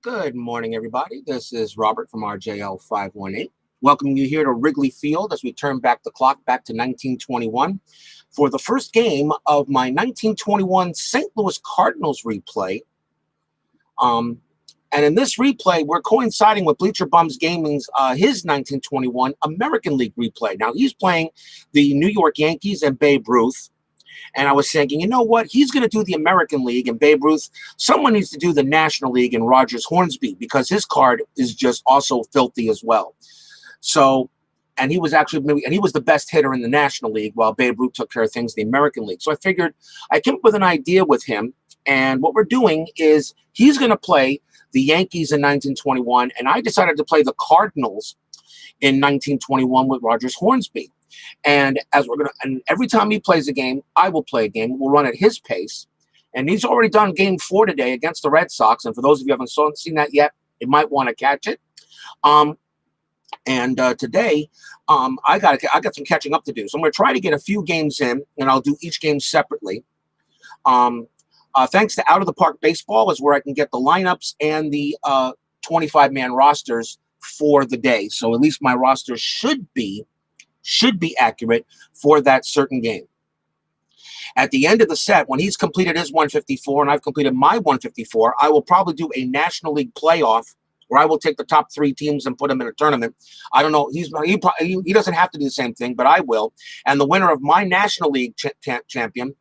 Good morning, everybody. This is Robert from RJL 518. Welcoming you here to Wrigley Field as we turn back the clock back to 1921 for the first game of my 1921 St. Louis Cardinals replay. And in this replay, we're coinciding with Bleacher Bums Gaming's his 1921 American League replay. Now, he's playing the New York Yankees and Babe Ruth. And I was thinking, you know what? He's going to do the American League and Babe Ruth. Someone needs to do the National League and Rogers Hornsby because his card is just also filthy as well. So, and he was the best hitter in the National League while Babe Ruth took care of things in the American League. So I figured I came up with an idea with him. And what we're doing is he's going to play the Yankees in 1921. And I decided to play the Cardinals in 1921 with Rogers Hornsby. And and every time he plays a game, I will play a game. We'll run at his pace. And he's already done game 4 today against the Red Sox. And for those of you who haven't seen that yet, you might want to catch it. Today, I got some catching up to do. So I'm going to try to get a few games in, and I'll do each game separately. Thanks to Out of the Park Baseball is where I can get the lineups and the 25-man rosters for the day. So at least my roster should be accurate for that certain game. At the end of the set, when he's completed his 154 and I've completed my 154, I will probably do a National League playoff where I will take the top 3 teams and put them in a tournament. I don't know. He doesn't have to do the same thing, but I will. And the winner of my National League champion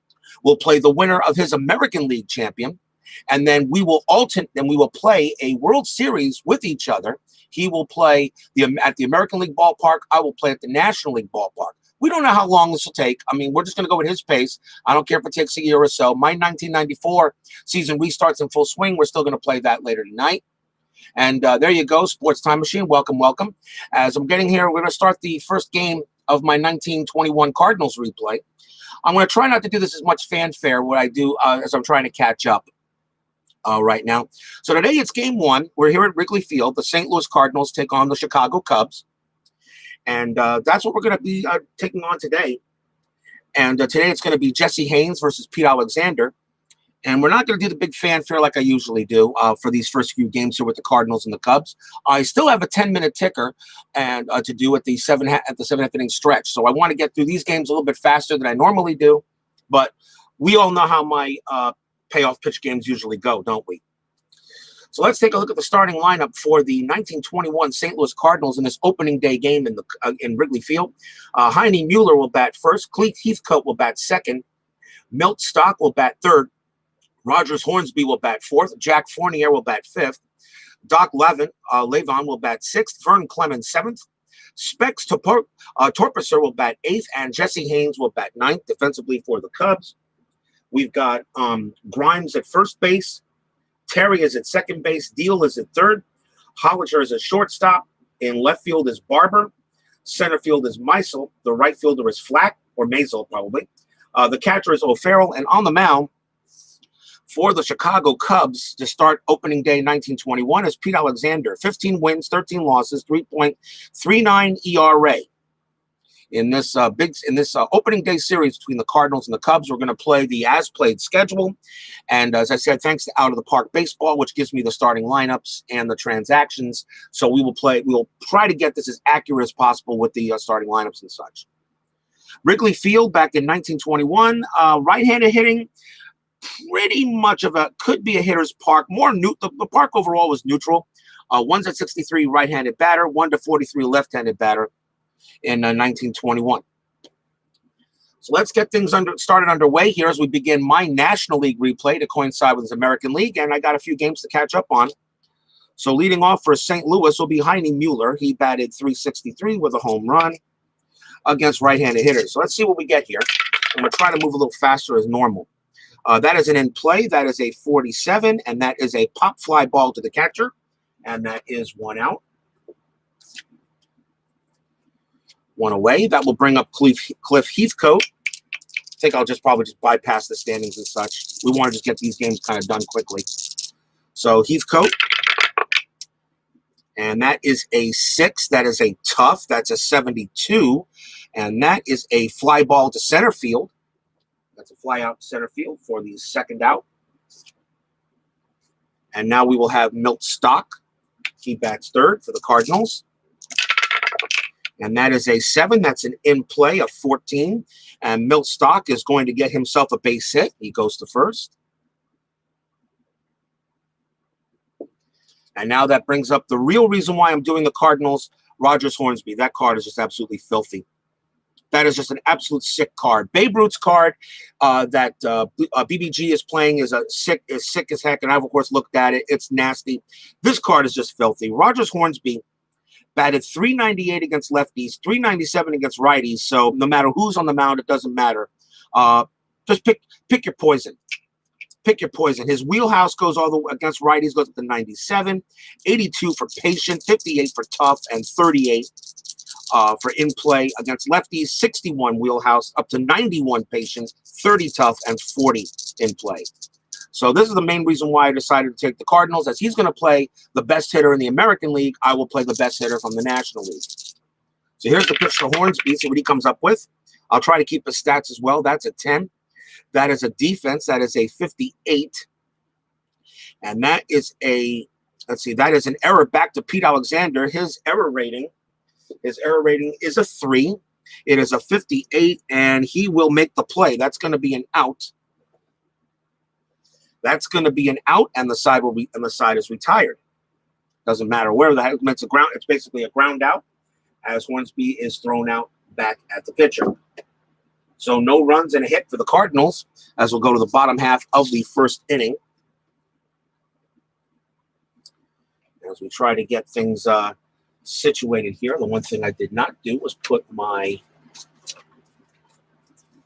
will play the winner of his American League champion. And then we will play a World Series with each other. He will play at the American League ballpark. I will play at the National League ballpark. We don't know how long this will take. I mean, we're just going to go at his pace. I don't care if it takes a year or so. My 1994 season restarts in full swing. We're still going to play that later tonight. And there you go, Sports Time Machine. Welcome, welcome. As I'm getting here, we're going to start the first game of my 1921 Cardinals replay. I'm going to try not to do this as much fanfare what I do as I'm trying to catch up. Right now. So today it's game 1. We're here at Wrigley Field. The St. Louis Cardinals take on the Chicago Cubs. And that's what we're going to be taking on today. And today it's going to be Jesse Haines versus Pete Alexander. And we're not going to do the big fanfare like I usually do for these first few games here with the Cardinals and the Cubs. I still have a 10-minute ticker and to do at the 7.5 inning stretch. So I want to get through these games a little bit faster than I normally do. But we all know how my payoff pitch games usually go, don't we? So let's take a look at the starting lineup for the 1921 St. Louis Cardinals in this opening day game in Wrigley Field. Heine Mueller will bat first. Cleet Heathcote will bat second. Milt Stock will bat third. Rogers Hornsby will bat fourth. Jack Fournier will bat fifth. Doc Lavon will bat sixth. Vern Clemens seventh. Specs Torpicer will bat eighth. And Jesse Haines will bat ninth defensively for the Cubs. We've got Grimes at first base. Terry is at second base. Deal is at third. Hollinger is at shortstop. In left field is Barber. Center field is Meisel. The right fielder is Flack, or Maisel probably. The catcher is O'Farrell. And on the mound for the Chicago Cubs to start opening day 1921 is Pete Alexander. 15 wins, 13 losses, 3.39 ERA. In this opening day series between the Cardinals and the Cubs, we're going to play the as-played schedule. And as I said, thanks to Out of the Park Baseball, which gives me the starting lineups and the transactions. So we will try to get this as accurate as possible with the starting lineups and such. Wrigley Field back in 1921, right-handed hitting, pretty much could be a hitter's park. The park overall was neutral. 1's at 63 right-handed batter, 1 to 43 left-handed batter in 1921. So let's get things started underway here as we begin my National League replay to coincide with his American League, and I got a few games to catch up on. So leading off for St. Louis will be Heine Mueller. He batted .363 with a home run against right-handed hitters. So let's see what we get here. I'm going to try to move a little faster as normal. That is an in play. That is a 47, and that is a pop fly ball to the catcher, and that is 1 out. 1 away. That will bring up Cliff Heathcote. I think I'll probably bypass the standings and such. We want to just get these games kind of done quickly. So Heathcote. And that is a 6. That is a tough. That's a 72. And that is a fly ball to center field. That's a fly out to center field for the second out. And now we will have Milt Stock. He bats third for the Cardinals. And that is a 7. That's an in play of 14. And Milt Stock is going to get himself a base hit. He goes to first. And now that brings up the real reason why I'm doing the Cardinals, Rogers Hornsby. That card is just absolutely filthy. That is just an absolute sick card. Babe Ruth's card that BBG is playing is sick as heck, and I've, of course, looked at it. It's nasty. This card is just filthy. Rogers Hornsby batted .398 against lefties, .397 against righties, so no matter who's on the mound, it doesn't matter. Just pick your poison. Pick your poison. His wheelhouse goes all the way against righties, goes up to 97, 82 for patient, 58 for tough, and 38 for in play against lefties, 61 wheelhouse, up to 91 patient, 30 tough, and 40 in play. So this is the main reason why I decided to take the Cardinals, as he's going to play the best hitter in the American League. I will play the best hitter from the National League. So here's the pitch to Hornsby, see what he comes up with. I'll try to keep his stats as well. That's a 10. That is a defense. That is a 58. And that is a, let's see, that is an error back to Pete Alexander. His error rating is a 3. It is a 58, and he will make the play. That's going to be an out. That's going to be an out, and the side will be, and the side is retired. Doesn't matter where the heck. It's a ground. It's basically a ground out, as Hornsby is thrown out back at the pitcher. So no runs and a hit for the Cardinals, as we'll go to the bottom half of the first inning. As we try to get things situated here, the one thing I did not do was put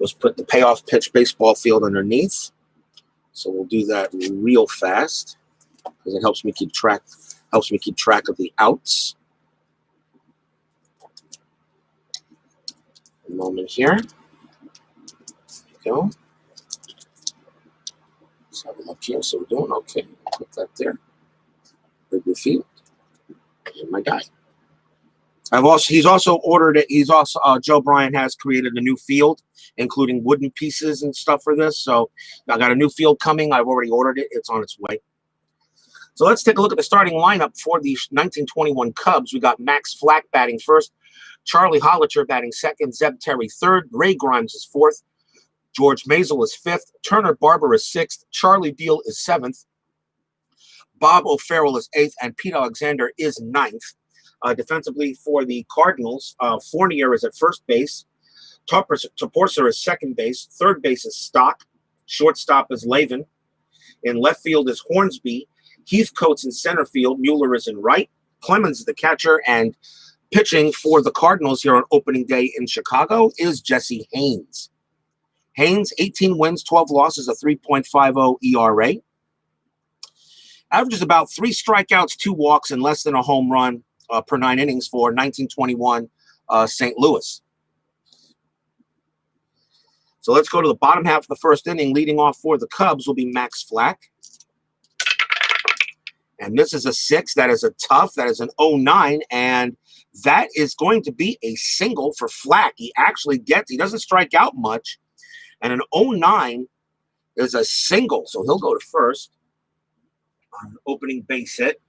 the payoff pitch baseball field underneath. So we'll do that real fast because it helps me keep track of the outs. A moment here. Go. Let's have a look here. So we're doing okay. Put that there. Wrigley Field. And my guy. He's also ordered it. He's also Joe Bryant has created a new field, including wooden pieces and stuff for this. So I got a new field coming. I've already ordered it. It's on its way. So let's take a look at the starting lineup for the 1921 Cubs. We got Max Flack batting first, Charlie Hollicher batting second, Zeb Terry third, Ray Grimes is fourth, George Mazel is fifth, Turner Barber is sixth, Charlie Deal is seventh, Bob O'Farrell is eighth, and Pete Alexander is ninth. Defensively for the Cardinals, Fournier is at first base, Toporser is second base, third base is Stock, shortstop is Lavin, in left field is Hornsby, Heathcote's in center field, Mueller is in right, Clemens is the catcher, and pitching for the Cardinals here on opening day in Chicago is Jesse Haines. Haines, 18 wins, 12 losses, a 3.50 ERA. Averages about 3 strikeouts, 2 walks, and less than a home run per 9 innings for 1921 St. Louis. So let's go to the bottom half of the first inning. Leading off for the Cubs will be Max Flack. And this is a 6. That is a tough. That is an 0-9. And that is going to be a single for Flack. He doesn't strike out much. And an 0-9 is a single. So he'll go to first on an opening base hit.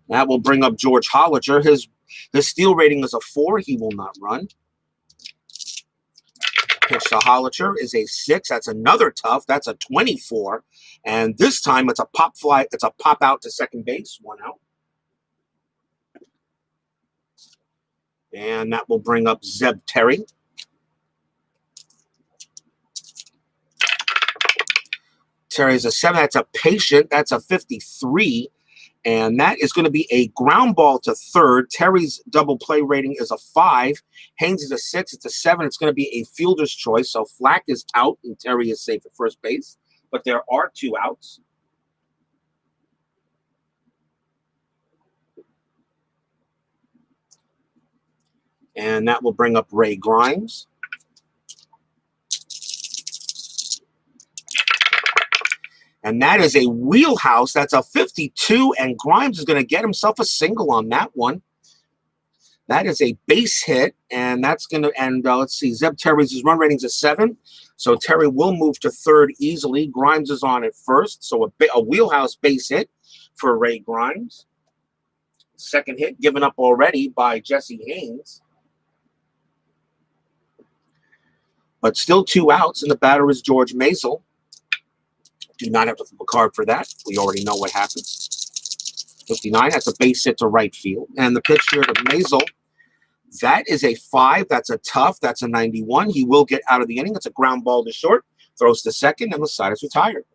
That will bring up George Hollicher. His steal rating is a 4. He will not run. Pitch to Hollicher is a 6. That's another tough. That's a 24. And this time it's a pop fly. It's a pop out to second base. 1 out. And that will bring up Zeb Terry. Terry's a 7. That's a patient. That's a 53. And that is going to be a ground ball to third. Terry's double play rating is a 5. Haines is a 6. It's a 7. It's going to be a fielder's choice. So Flack is out and Terry is safe at first base. But there are 2 outs. And that will bring up Ray Grimes. And that is a wheelhouse. That's a 52, and Grimes is going to get himself a single on that one. That is a base hit, and that's going to, and let's see, Zeb Terry's run rating's a 7, so Terry will move to third easily. Grimes is on at first, so a wheelhouse base hit for Ray Grimes. Second hit given up already by Jesse Haines. But still 2 outs, and the batter is George Maisel. Do not have to flip a card for that. We already know what happens. 59, that's a base hit to right field. And the pitch here to Maisel, that is a 5. That's a tough. That's a 91. He will get out of the inning. It's a ground ball to short. Throws to second, and the side is retired.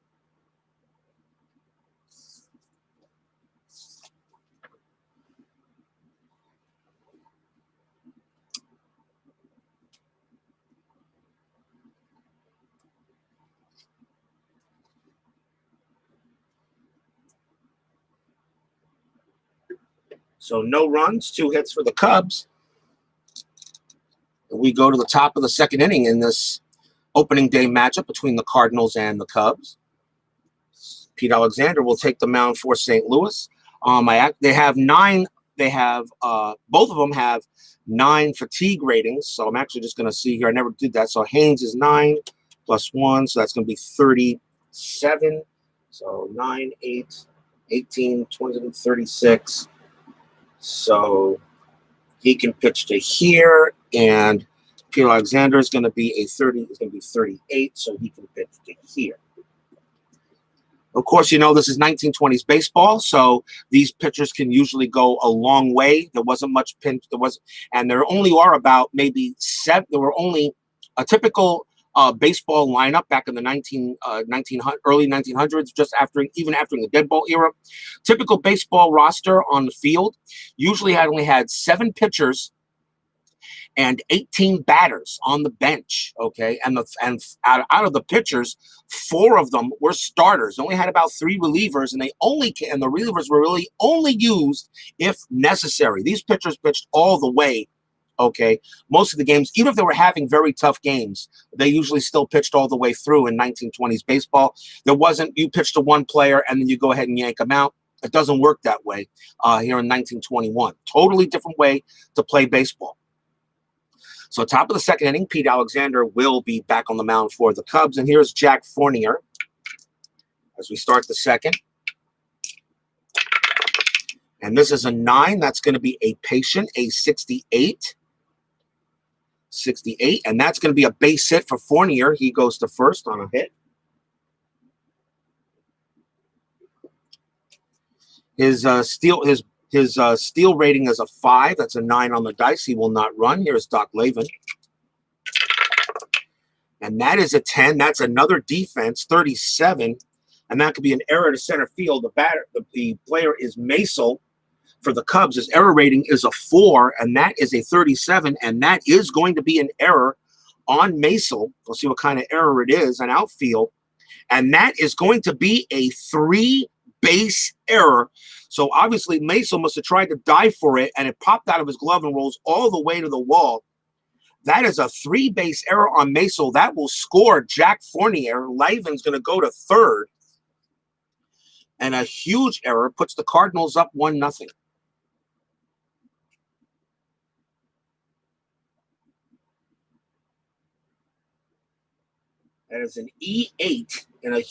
So no runs, 2 hits for the Cubs. We go to the top of the second inning in this opening day matchup between the Cardinals and the Cubs. Pete Alexander will take the mound for St. Louis. They have 9. They have both of them have 9 fatigue ratings. So I'm actually just going to see here. I never did that. So Haines is 9 plus 1, so that's going to be 37. So 9, 8, 18, 20, 36. So he can pitch to here, and Peter Alexander is going to be a 30. Is going to be 38, so he can pitch to here. Of course, you know this is 1920s baseball, so these pitchers can usually go a long way. There wasn't much pinch. And there only are about maybe 7. There were only a typical baseball lineup back in the early 1900s, even after the dead ball era. Typical baseball roster on the field usually only had 7 pitchers and 18 batters on the bench. Okay, and out of the pitchers, 4 of them were starters. Only had about 3 relievers, and the relievers were really only used if necessary. These pitchers pitched all the way. Okay, most of the games, even if they were having very tough games, they usually still pitched all the way through in 1920s baseball. There wasn't, you pitch to one player and then you go ahead and yank them out. It doesn't work that way here in 1921. Totally different way to play baseball. So top of the second inning, Pete Alexander will be back on the mound for the Cubs. And here's Jack Fournier as we start the second. And this is a 9. That's going to be a patient, a 68. 68, and that's going to be a base hit for Fournier. He goes to first on a hit. His steal rating is a 5. That's a 9 on the dice. He will not run. Here's Doc Lavin. And that is a 10. That's another defense, 37. And that could be an error to center field. The player is Maisel. For the Cubs, his error rating is a 4, and that is a 37, and that is going to be an error on Maisel. We'll see what kind of error it is, an outfield, and that is going to be a 3-base error. So obviously Maisel must have tried to dive for it, and it popped out of his glove and rolls all the way to the wall. That is a 3-base error on Maisel. That will score Jack Fournier. Lavin's going to go to third, and a huge error puts the Cardinals up 1-0. That is an E8 and a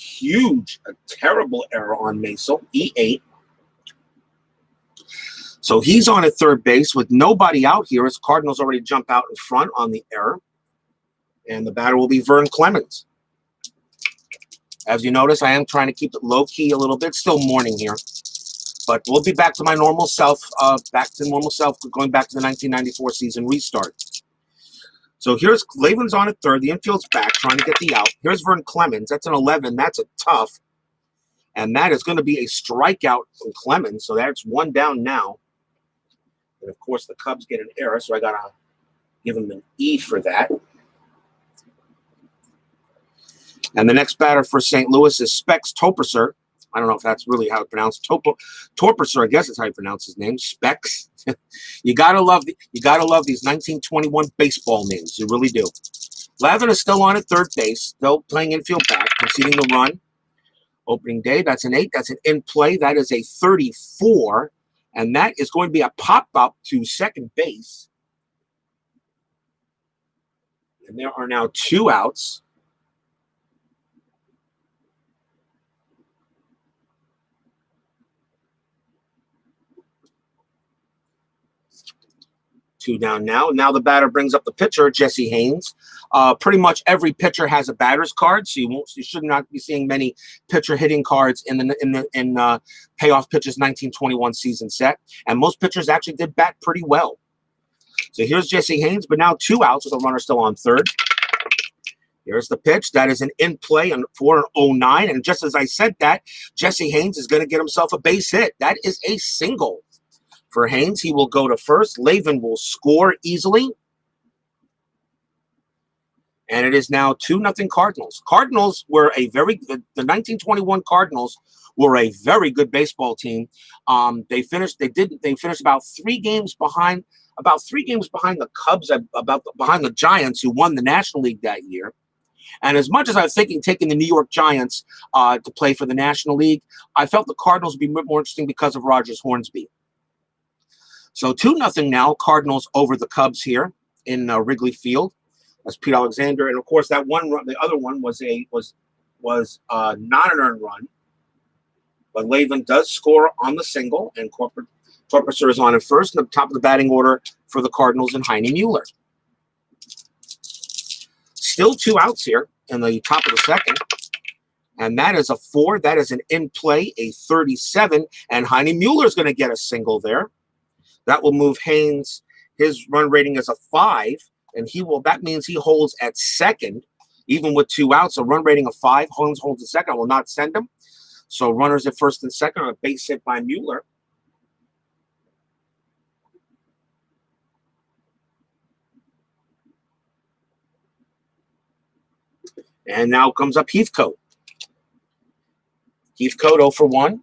terrible error on Maisel. E8. So he's on at third base with nobody out here as Cardinals already jump out in front on the error. And the batter will be Vern Clemens. As you notice, I am trying to keep it low-key a little bit. Still morning here. But we'll be back to my normal self, going back to the 1994 season restart. So here's Lavin's on at third. The infield's back, trying to get the out. Here's Vern Clemens. That's an 11. That's a tough. And that is going to be a strikeout from Clemens. So that's 1 down now. And, of course, the Cubs get an error, so I got to give him an E for that. And the next batter for St. Louis is Specs Toperser. I don't know if that's really how it's pronounced. Torperser, I guess is how you pronounce his name. Specs. You gotta love these 1921 baseball names. You really do. Lavin is still on at third base, still playing infield back, conceding the run. Opening day, that's an 8. That's an in play. That is a 34. And that is going to be a pop-up to second base. And there are now 2 outs. Two down now. Now the batter brings up the pitcher, Jesse Haines. Pretty much every pitcher has a batter's card, so you should not be seeing many pitcher hitting cards in Payoff Pitchers 1921 season set. And most pitchers actually did bat pretty well. So here's Jesse Haines, but now 2 outs with a runner still on third. Here's the pitch. That is an in play for an 0-9. And just as I said that, Jesse Haines is going to get himself a base hit. That is a single. For Haines, he will go to first. Lavin will score easily. And it is now 2-0 Cardinals. Cardinals were the 1921 Cardinals were a very good baseball team. They finished about 3 games behind the Cubs, behind the Giants, who won the National League that year. And as much as I was thinking taking the New York Giants to play for the National League, I felt the Cardinals would be more interesting because of Rogers Hornsby. So 2-0 now, Cardinals over the Cubs here in Wrigley Field. That's Pete Alexander, and of course that one run, the other one was not an earned run, but Lavin does score on the single, and Torpesser is on at first, and the top of the batting order for the Cardinals and Heine Mueller. Still 2 outs here in the top of the second, and that is a 4. That is an in play, a 37, and Heine Mueller is going to get a single there. That will move Haines. His run rating is a 5, and that means he holds at second, even with 2 outs. A run rating of 5. Haines holds at second. I will not send him. So runners at first and second on a base hit by Mueller. And now comes up Heathcote. Heathcote 0 for 1.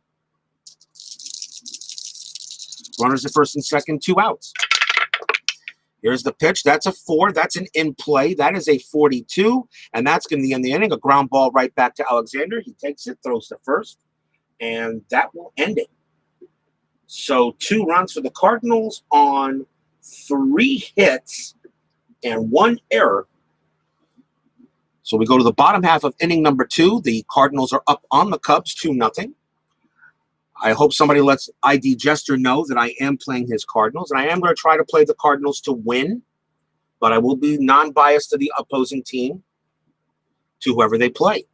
Runners at first and second, 2 outs. Here's the pitch. That's a 4. That's an in play. That is a 42. And that's going to be in the inning. A ground ball right back to Alexander. He takes it, throws to first. And that will end it. So 2 runs for the Cardinals on 3 hits and 1 error. So we go to the bottom half of inning number 2. The Cardinals are up on the Cubs 2-0. I hope somebody lets ID Jester know that I am playing his Cardinals, and I am going to try to play the Cardinals to win, but I will be non-biased to the opposing team, to whoever they play.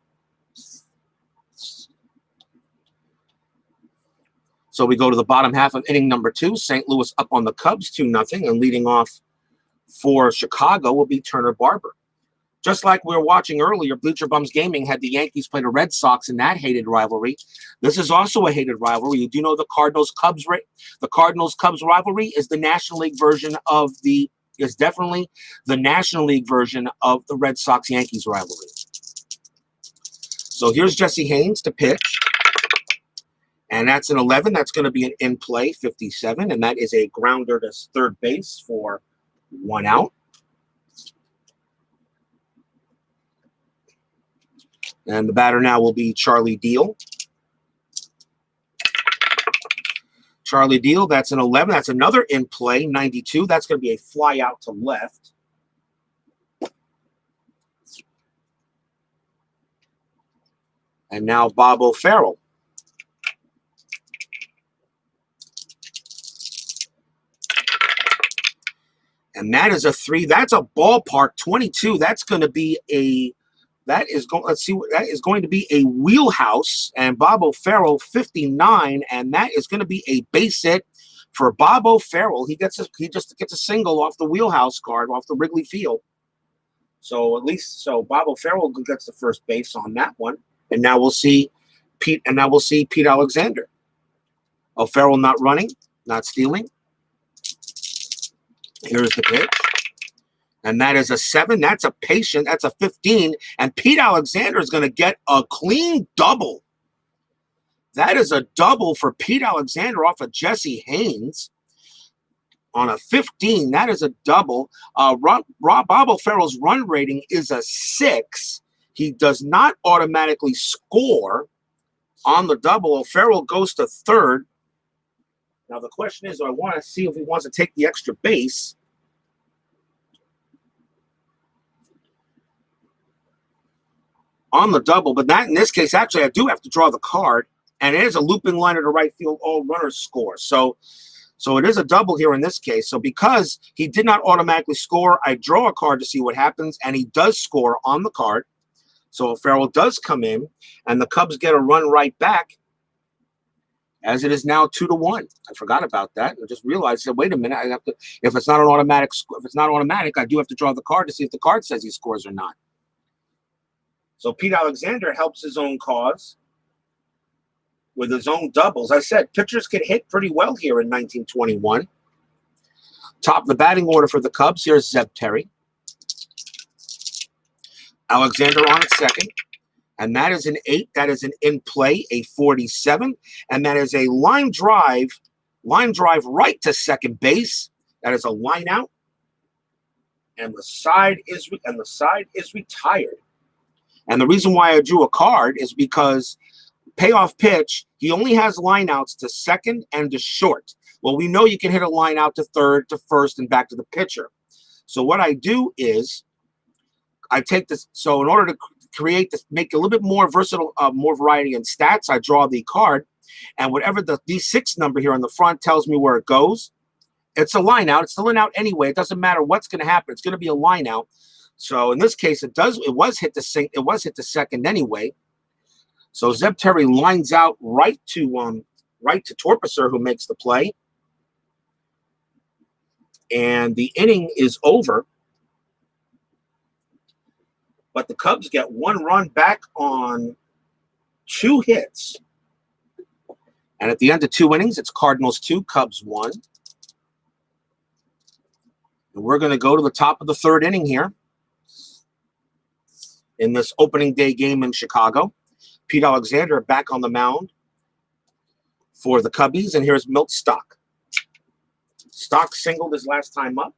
So we go to the bottom half of inning number 2. St. Louis up on the Cubs 2-0, and leading off for Chicago will be Turner Barber. Just like we were watching earlier, Bleacher Bums Gaming had the Yankees play the Red Sox in that hated rivalry. This is also a hated rivalry. You do know the Cardinals-Cubs rivalry is the National League version is definitely the National League version of the Red Sox-Yankees rivalry. So here's Jesse Haines to pitch. And that's an 11. That's going to be an in play, 57. And that is a grounder to third base for 1 out. And the batter now will be Charlie Deal. Charlie Deal, that's an 11. That's another in play, 92. That's going to be a fly out to left. And now Bob O'Farrell. And that is a 3. That's a ballpark 22. That's going to be that is going to be a wheelhouse, and Bob O'Farrell 59, and that is going to be a base hit for Bob O'Farrell. He just gets a single off the wheelhouse card off the Wrigley Field. So Bob O'Farrell gets the first base on that one, and now we'll see Pete Alexander. O'Farrell not running, not stealing. Here's the pitch. And that is a 7. That's a patient. That's a 15. And Pete Alexander is going to get a clean double. That is a double for Pete Alexander off of Jesse Haines on a 15. That is a double. Bob O'Farrell's run rating is a 6. He does not automatically score on the double. O'Farrell goes to third. Now the question is, do I want to see if he wants to take the extra base? On the double, but that in this case, actually, I do have to draw the card, and it is a looping liner to right field, all runners score. So it is a double here in this case. So because he did not automatically score, I draw a card to see what happens, and he does score on the card. So Farrell does come in, and the Cubs get a run right back, as it is now 2-1. I forgot about that. I just realized that, wait a minute, I have to, if it's not automatic, I do have to draw the card to see if the card says he scores or not. So Pete Alexander helps his own cause with his own doubles. I said pitchers could hit pretty well here in 1921. Top of the batting order for the Cubs, here's Zeb Terry. Alexander on at second. And that is an 8. That is an in play, a 47. And that is a line drive right to second base. That is a line out. And the side is retired. And the reason why I drew a card is because payoff pitch, he only has lineouts to second and to short. Well, we know you can hit a line out to third, to first, and back to the pitcher. So what I do is I take this. So in order to create this, make it a little bit more versatile, more variety in stats, I draw the card. And whatever the D6 number here on the front tells me where it goes, it's a line out. It's still an out anyway. It doesn't matter what's going to happen. It's going to be a line out. So in this case, it was hit to second anyway. So Zeb Terry lines out right to Torpicer, who makes the play. And the inning is over. But the Cubs get one run back on 2 hits. And at the end of 2 innings, it's Cardinals 2, Cubs 1. And we're going to go to the top of the 3rd inning here in this opening day game in Chicago. Pete Alexander back on the mound for the Cubbies, and here's Milt Stock. Stock singled his last time up.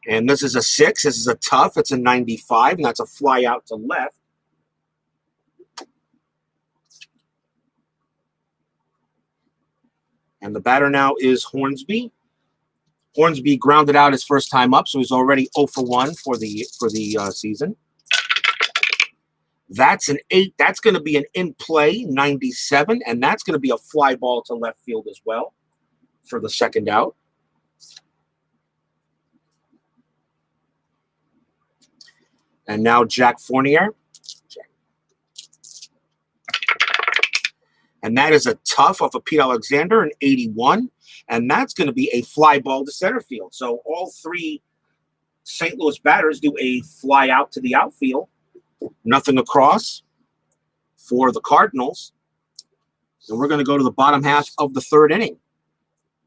And this is a 6. This is a tough. It's a 95, and that's a fly out to left. And the batter now is Hornsby. Hornsby grounded out his first time up, so he's already 0 for 1 for the season. That's an 8. That's going to be an in-play 97, and that's going to be a fly ball to left field as well for the second out. And now Jack Fournier. And that is a tough off of Pete Alexander, an 81. And that's going to be a fly ball to center field. So all 3 St. Louis batters do a fly out to the outfield. Nothing across for the Cardinals. And we're going to go to the bottom half of the 3rd inning.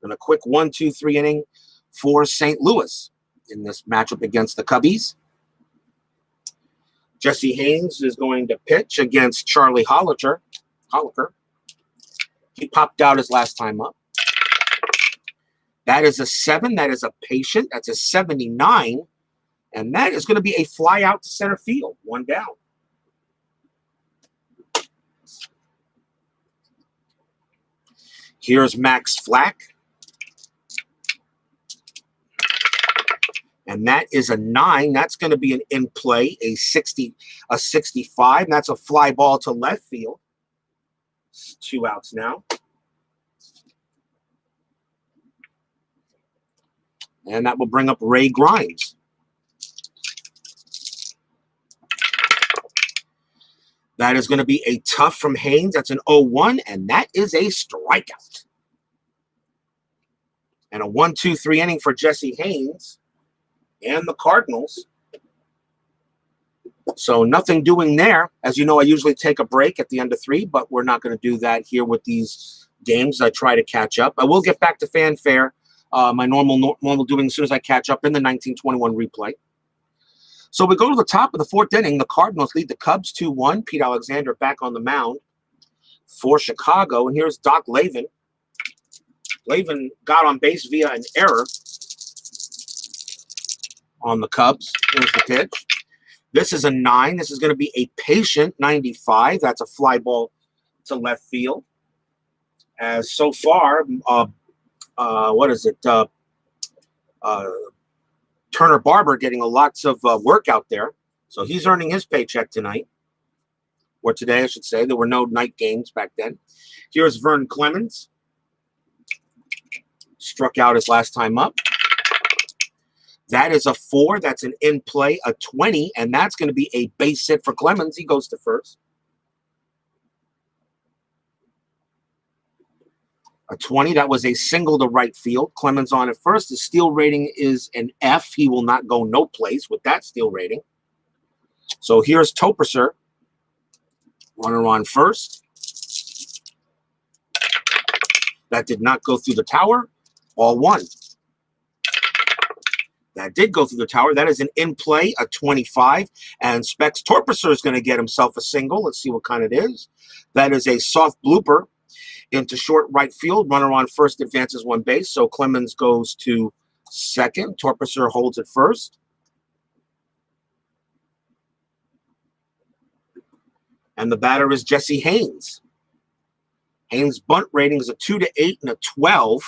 And a quick 1-2-3 inning for St. Louis in this matchup against the Cubbies. Jesse Haines is going to pitch against Charlie Holliker. He popped out his last time up. That is a 7. That is a patient. That's a 79. And that is going to be a fly out to center field. 1 down. Here's Max Flack. And that is a 9. That's going to be an in-play, a 65. And that's a fly ball to left field. 2 outs now. And that will bring up Ray Grimes. That is going to be a tough from Haines. That's an 0-1, and that is a strikeout. And a 1-2-3 inning for Jesse Haines and the Cardinals. So nothing doing there. As you know, I usually take a break at the end of 3, but we're not going to do that here with these games. I try to catch up. I will get back to fanfare, my normal doing as soon as I catch up in the 1921 replay. So we go to the top of the 4th inning. The Cardinals lead the Cubs 2-1. Pete Alexander back on the mound for Chicago. And here's Doc Lavin. Lavin got on base via an error on the Cubs. Here's the pitch. This is a 9. This is going to be a patient 95. That's a fly ball to left field. As so far, what is it? Turner Barber getting lots of work out there. So he's earning his paycheck tonight, or today, I should say. There were no night games back then. Here's Vern Clemens. Struck out his last time up. That is a 4. That's an in play, a 20, and that's going to be a base hit for Clemens. He goes to first. A 20, that was a single to right field. Clemens on at first. The steal rating is an F. He will not go no place with that steal rating. So here's Toperser. Runner on first. That did not go through the tower. All one. That did go through the tower. That is an in play, a 25. And Specs Torpeser is going to get himself a single. Let's see what kind it is. That is a soft blooper into short right field. Runner on first advances one base. So Clemens goes to second. Torpeser holds it first. And the batter is Jesse Haines. Haines' bunt rating is a 2 to 8 and a 12.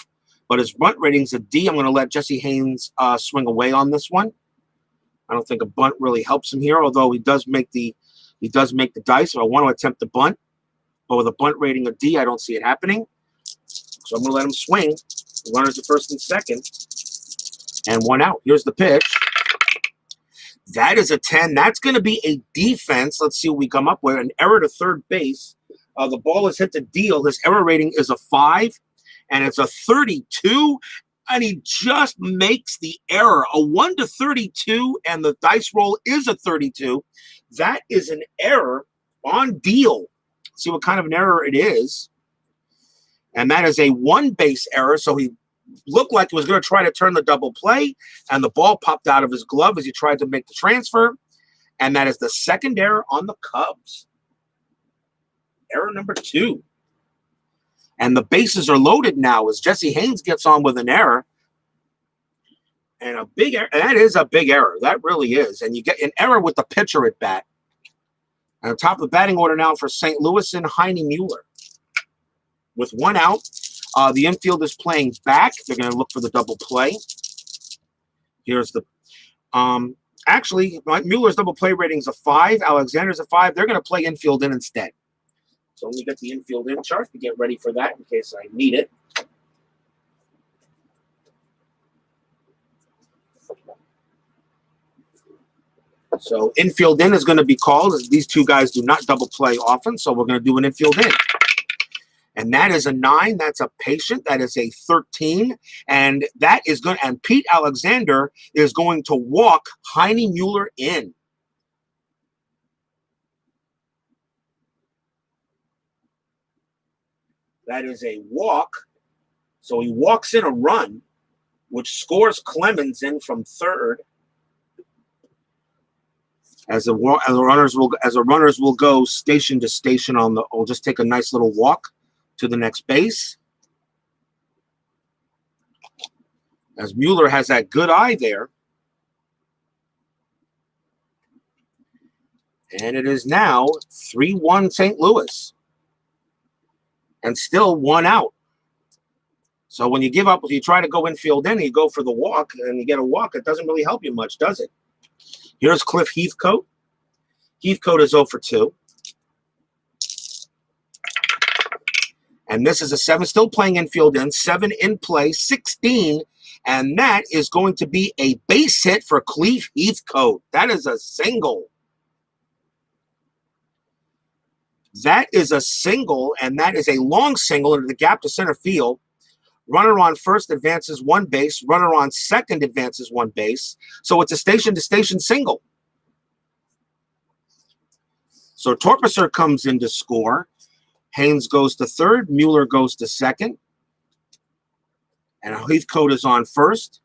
But his bunt rating's a D. I'm going to let Jesse Haines swing away on this one. I don't think a bunt really helps him here, although he does make the dice. So I want to attempt the bunt, but with a bunt rating of D, I don't see it happening. So I'm going to let him swing. The runners at first and second, and one out. Here's the pitch. That is a 10. That's going to be a defense. Let's see what we come up with. An error to third base. The ball is hit to deal. His error rating is a 5. And it's a 32, and he just makes the error. A 1 to 32, and the dice roll is a 32. That is an error on deal. Let's see what kind of an error it is. And that is a one-base error, so he looked like he was going to try to turn the double play, and the ball popped out of his glove as he tried to make the transfer. And that is the second error on the Cubs. Error number 2. And the bases are loaded now as Jesse Haines gets on with an error. And a big error. That is a big error. That really is. And you get an error with the pitcher at bat. And on top of the batting order now for St. Louis and Heine Mueller. With one out, the infield is playing back. They're going to look for the double play. Here's the actually, Mueller's double play rating is a 5. Alexander's a 5. They're going to play infield in instead. So let me get the infield in chart to get ready for that in case I need it. So infield in is going to be called, as these two guys do not double play often, so we're going to do an infield in. And that is a 9. That's a patient. That is a 13. And that is going to, and Pete Alexander is going to walk Heine Mueller in. That is a walk. So he walks in a run, which scores Clemens in from third. As the runners will go station to station on the. We'll just take a nice little walk to the next base. As Mueller has that good eye there. And it is now 3-1 St. Louis. And still one out. So when you give up, if you try to go infield in, you go for the walk, and you get a walk, it doesn't really help you much, does it? Here's Cliff Heathcote. Heathcote is 0 for 2. And this is a 7, still playing infield in, 7 in play, 16. And that is going to be a base hit for Cliff Heathcote. That is a single. That is a single, and that is a long single into the gap to center field. Runner on first advances one base. Runner on second advances one base. So it's a station-to-station single. So Torpeser comes in to score. Haines goes to third. Mueller goes to second. And Heathcote is on first.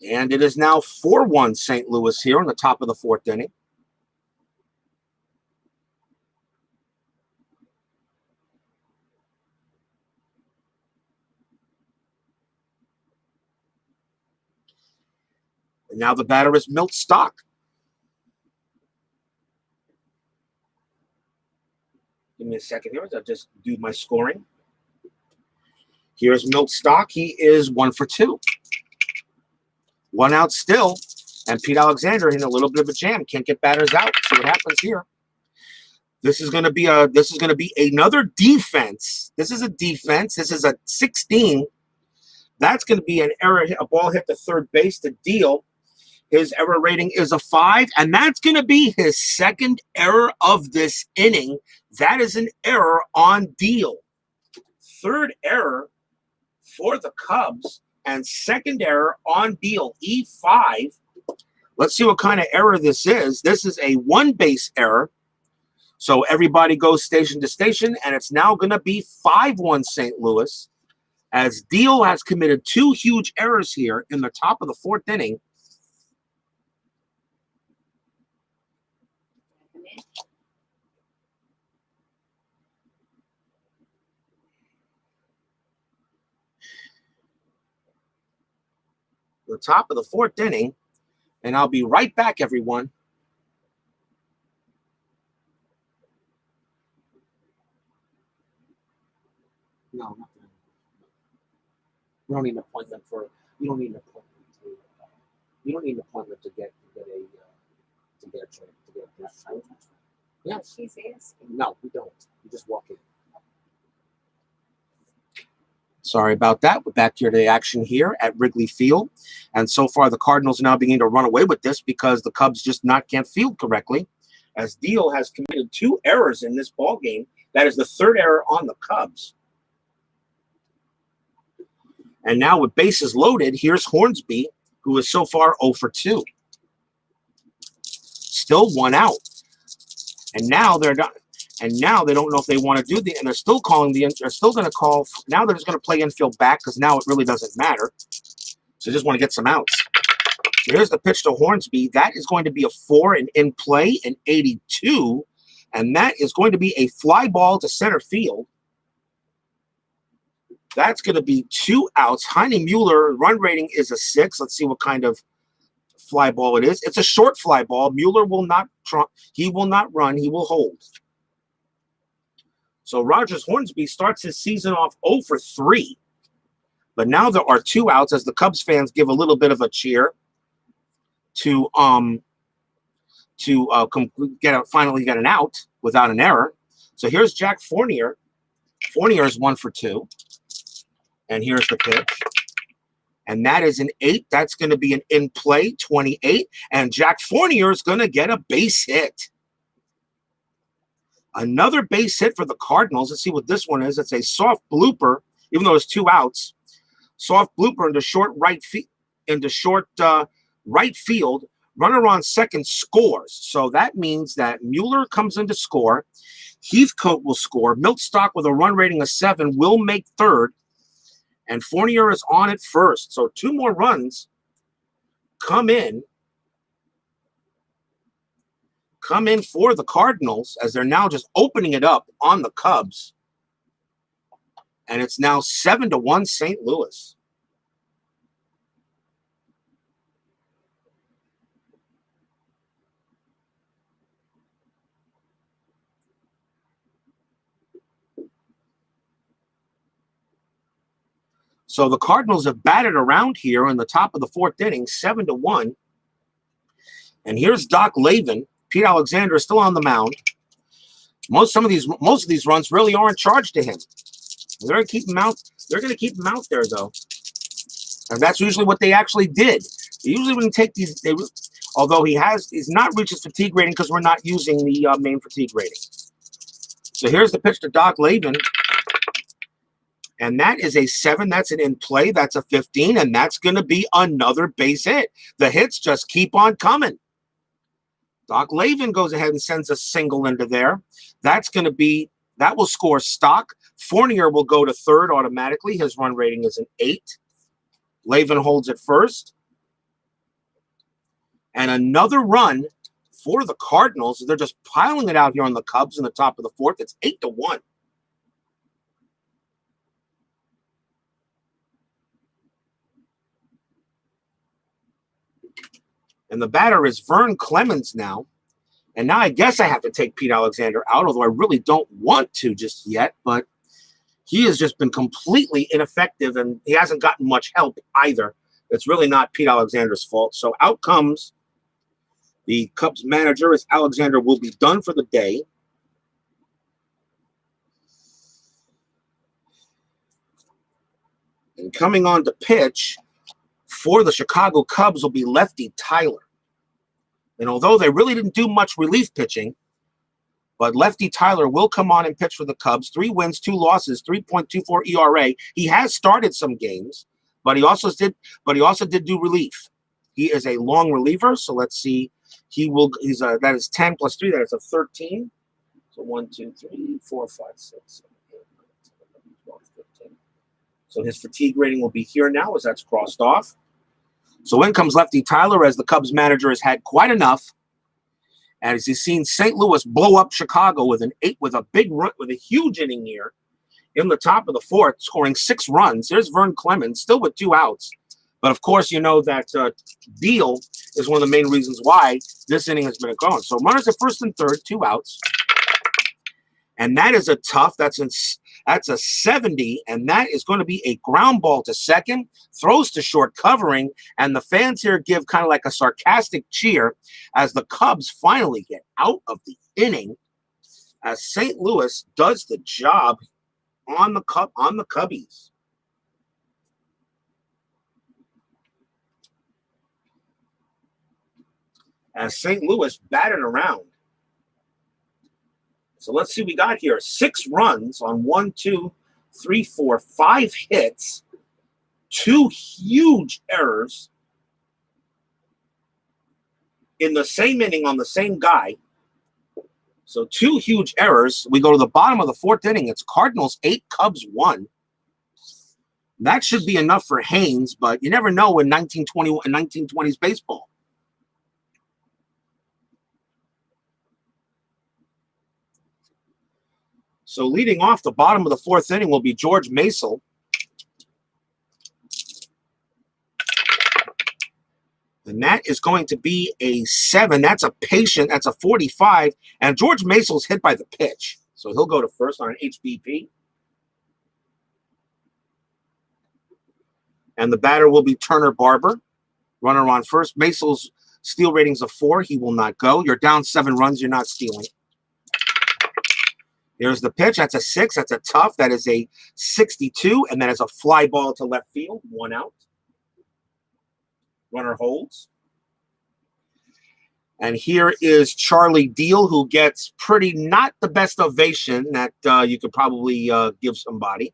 And it is now 4-1 St. Louis here on the top of the 4th inning. And now the batter is Milt Stock. me a second here. I'll just do my scoring. Here's Milt Stock. He is 1 for 2. 1 out still. And Pete Alexander in a little bit of a jam. Can't get batters out. See what happens here. This is going to be another defense. This is a defense. This is a 16. That's going to be an error, a ball hit to third base to deal. His error rating is a 5, and that's going to be his second error of this inning. That is an error on deal. Third error for the Cubs, and second error on deal, E5. Let's see what kind of error this is. This is a one-base error. So everybody goes station to station, and it's now going to be 5-1 St. Louis, as Deal has committed 2 huge errors here in the top of the 4th inning. The top of the 4th inning, and I'll be right back, everyone. No, nothing. You don't need an appointment for. You don't need an appointment to. You don't need an appointment to get a trade to get a trade. Yeah, She's asking. No, we don't. You just walk in. Sorry about that. We're back here to the action here at Wrigley Field. And so far, the Cardinals are now beginning to run away with this because the Cubs just can't field correctly. As Deal has committed 2 errors in this ball game. That is the 3rd error on the Cubs. And now with bases loaded, here's Hornsby, who is so far 0 for 2. Still 1 out. And now they're done. And now they don't know if they want to do and they're still calling they're still going to call. Now they're just going to play infield back because now it really doesn't matter. So they just want to get some outs. So here's the pitch to Hornsby. That is going to be a 4 and in play, an 82. And that is going to be a fly ball to center field. That's going to be 2 outs. Heine Mueller, run rating is a 6. Let's see what kind of fly ball it is. It's a short fly ball. Mueller will not he will not run. He will hold. So Rogers Hornsby starts his season off 0 for 3. But now there are 2 outs as the Cubs fans give a little bit of a cheer to finally get an out without an error. So here's Jack Fournier. Fournier is 1 for 2. And here's the pitch. And that is an 8. That's going to be an in play, 28. And Jack Fournier is going to get a base hit. Another base hit for the Cardinals. Let's see what this one is. It's a soft blooper, even though it's 2 outs. Soft blooper into short right field. Runner on second scores. So that means that Mueller comes in to score. Heathcote will score. Milt Stock with a run rating of 7 will make third. And Fournier is on at first. So 2 more runs come in for the Cardinals as they're now just opening it up on the Cubs. And it's now 7-1 St. Louis. So the Cardinals have batted around here in the top of the 4th inning, 7-1. And here's Doc Lavin. Pete Alexander is still on the mound. Most of these runs really aren't charged to him. They're going to keep him out. They're going to keep him out there, though. And that's usually what they actually did. They usually wouldn't take these. Although he's not reached his fatigue rating because we're not using the main fatigue rating. So here's the pitch to Doc Lavin. And that is a 7. That's an in play. That's a 15. And that's going to be another base hit. The hits just keep on coming. Doc Lavin goes ahead and sends a single into there. That will score Stock. Fournier will go to third automatically. His run rating is an 8. Lavin holds it first. And another run for the Cardinals. They're just piling it out here on the Cubs in the top of the 4th. It's 8-1. And the batter is Vern Clemens now. And now I guess I have to take Pete Alexander out, although I really don't want to just yet. But he has just been completely ineffective, and he hasn't gotten much help either. It's really not Pete Alexander's fault. So out comes the Cubs manager, as Alexander will be done for the day. And coming on to pitch for the Chicago Cubs will be lefty Tyler. And although they really didn't do much relief pitching, but lefty Tyler will come on and pitch for the Cubs. 3 wins, 2 losses, 3.24 ERA. He has started some games, but he also did do relief. He is a long reliever, so let's see. That is 10 plus 3, that is a 13. So 1, 2, 3, 4, 5, 6, 7, 8, 9, 10, 11, 12, 13. So his fatigue rating will be here now as that's crossed off. So in comes lefty Tyler, as the Cubs manager has had quite enough. And as he's seen St. Louis blow up Chicago with a big run, with a huge inning here in the top of the 4th, scoring 6 runs. There's Vern Clemens, still with 2 outs. But of course, you know that Deal is one of the main reasons why this inning has been gone. So runners at first and third, 2 outs. And that is a tough, that's a 70, and that is going to be a ground ball to second, throws to short covering, and the fans here give kind of like a sarcastic cheer as the Cubs finally get out of the inning, as St. Louis does the job on the Cubbies. As St. Louis batted around. So let's see what we got here. 6 runs on 1, 2, 3, 4, 5 hits. 2 huge errors in the same inning on the same guy. So 2 huge errors. We go to the bottom of the 4th inning. It's Cardinals 8, Cubs 1. That should be enough for Haines, but you never know in 1920s baseball. So leading off the bottom of the 4th inning will be George Masel. And that is going to be a 7. That's a patient. That's a 45. And George Masel's hit by the pitch. So he'll go to first on an HBP. And the batter will be Turner Barber. Runner on first. Masel's steal rating's a 4. He will not go. You're down 7 runs. You're not stealing. Here's the pitch. That's a 6. That's a tough. That is a 62. And that is a fly ball to left field. 1 out. Runner holds. And here is Charlie Deal, who gets not the best ovation that you could probably give somebody.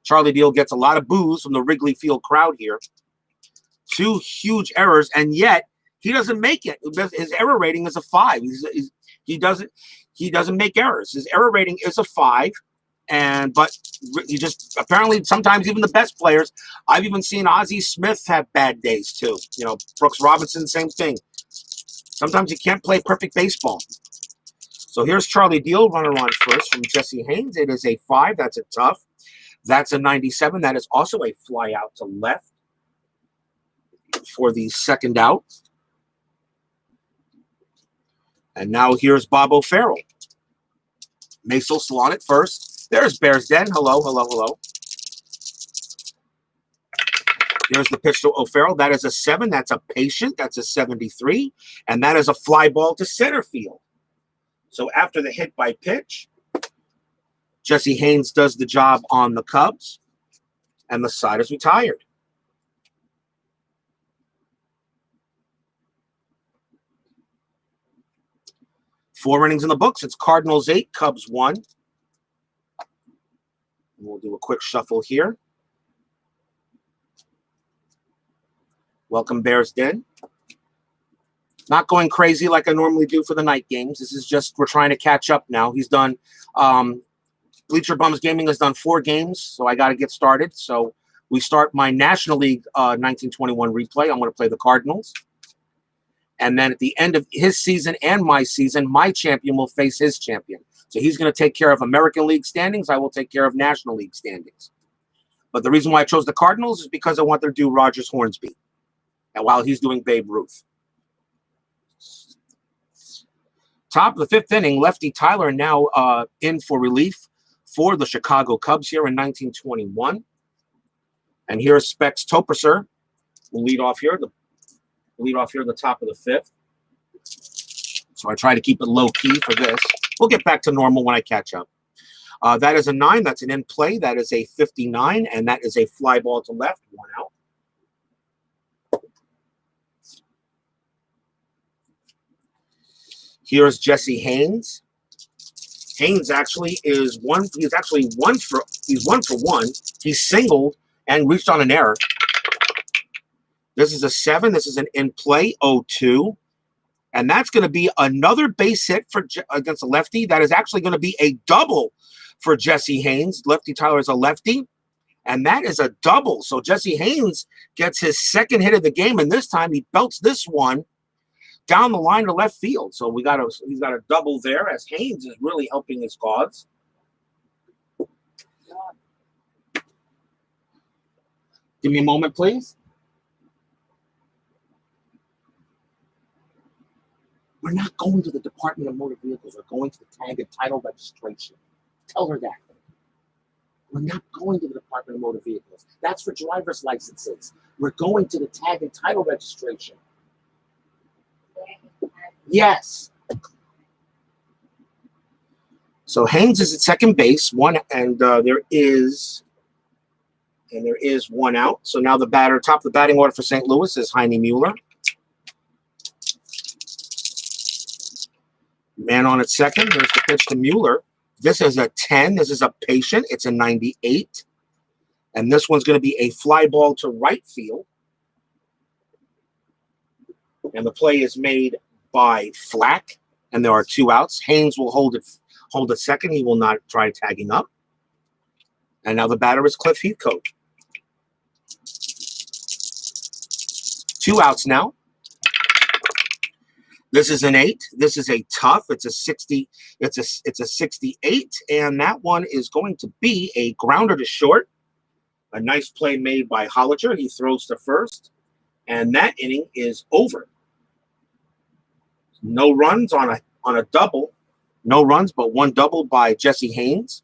Charlie Deal gets a lot of boos from the Wrigley Field crowd here. 2 huge errors, and yet he doesn't make it. His error rating is a 5. He doesn't make errors. His error rating is a 5. But you just apparently sometimes even the best players, I've even seen Ozzie Smith have bad days too. You know, Brooks Robinson, same thing. Sometimes you can't play perfect baseball. So here's Charlie Deal, runner on first from Jesse Haines. It is a 5. That's a tough. That's a 97. That is also a fly out to left for the 2nd out. And now here's Bob O'Farrell. Masel still on it first. There's Bears Den. Hello, hello, hello. Here's the pitch to O'Farrell. That is a 7. That's a patient. That's a 73. And that is a fly ball to center field. So after the hit by pitch, Jesse Haines does the job on the Cubs. And the side is retired. Four innings in the books. It's Cardinals 8, Cubs 1. We'll do a quick shuffle here. Welcome, Bears Den. Not going crazy like I normally do for the night games. This is just, we're trying to catch up now. He's done, Bleacher Bums Gaming has done 4 games, so I got to get started. So we start my National League 1921 replay. I'm going to play the Cardinals. And then at the end of his season and my season, my champion will face his champion. So he's going to take care of American League standings. I will take care of National League standings. But the reason why I chose the Cardinals is because I want to do Rogers Hornsby. And while he's doing Babe Ruth. Top of the fifth inning, lefty Tyler now in for relief for the Chicago Cubs here in 1921. And here's Specs Toperser. We'll lead off here. The top of the fifth. So I try to keep it low key for this. We'll get back to normal when I catch up. That is a 9. That's an in play. That is a 59, and that is a fly ball to left. 1 out. Here's Jesse Haines. Haines actually is one. He's actually one for one. He's singled and reached on an error. This is a 7. This is an in play 0-2. And that's going to be another base hit against a lefty. That is actually going to be a double for Jesse Haines. Lefty Tyler is a lefty. And that is a double. So Jesse Haines gets his second hit of the game. And this time he belts this one down the line to left field. So he's got a double there as Haines is really helping his cause. Give me a moment, please. We're not going to the Department of Motor Vehicles. We're going to the tag and title registration. Tell her that. We're not going to the Department of Motor Vehicles. That's for driver's licenses. We're going to the tag and title registration. Yes. So Haines is at second base. There is 1 out. So now the batter, top of the batting order for St. Louis is Jaime Mueller. Man on at second. Here's the pitch to Mueller. This is a 10. This is a patient. It's a 98. And this one's going to be a fly ball to right field. And the play is made by Flack. And there are 2 outs. Haines will hold it second. He will not try tagging up. And now the batter is Cliff Heathcote. 2 outs now. This is an 8. This is a tough. It's a 60. It's a 68, and that one is going to be a grounder to short. A nice play made by Hollinger. He throws to first, and that inning is over. No runs on a double. No runs, but 1 double by Jesse Haines.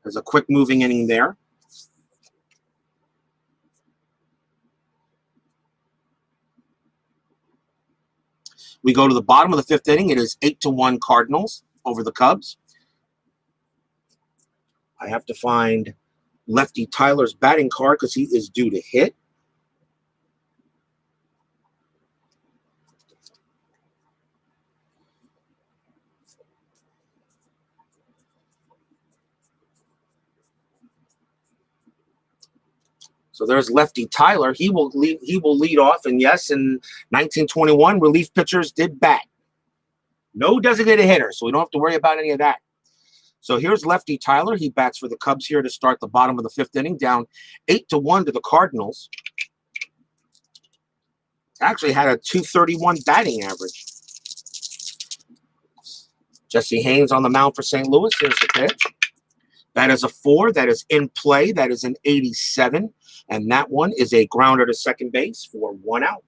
There's a quick moving inning there. We go to the bottom of the fifth inning. It is 8-1 Cardinals over the Cubs. I have to find lefty Tyler's batting card because he is due to hit. So there's lefty Tyler. He will lead off. And yes, in 1921, relief pitchers did bat. No designated hitter, so we don't have to worry about any of that. So here's lefty Tyler. He bats for the Cubs here to start the bottom of the fifth inning, down 8-1 to the Cardinals. Actually had a .231 batting average. Jesse Haines on the mound for St. Louis. Here's the pitch. That is a 4. That is in play. That is an 87. And that one is a grounder to second base for 1 out.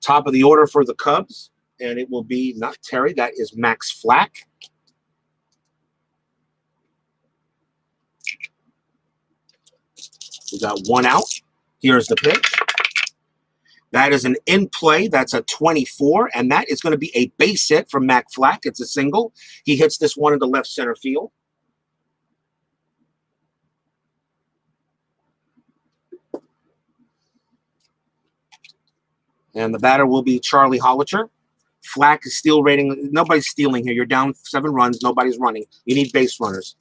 Top of the order for the Cubs. And it will be not Terry. That is Max Flack. We got 1 out. Here's the pitch. That is an in play. That's a 24, and that is going to be a base hit from Mac Flack. It's a single. He hits this one into left center field. And the batter will be Charlie Hollinger. Flack is steal rating. Nobody's stealing here. You're down 7 runs. Nobody's running. You need base runners.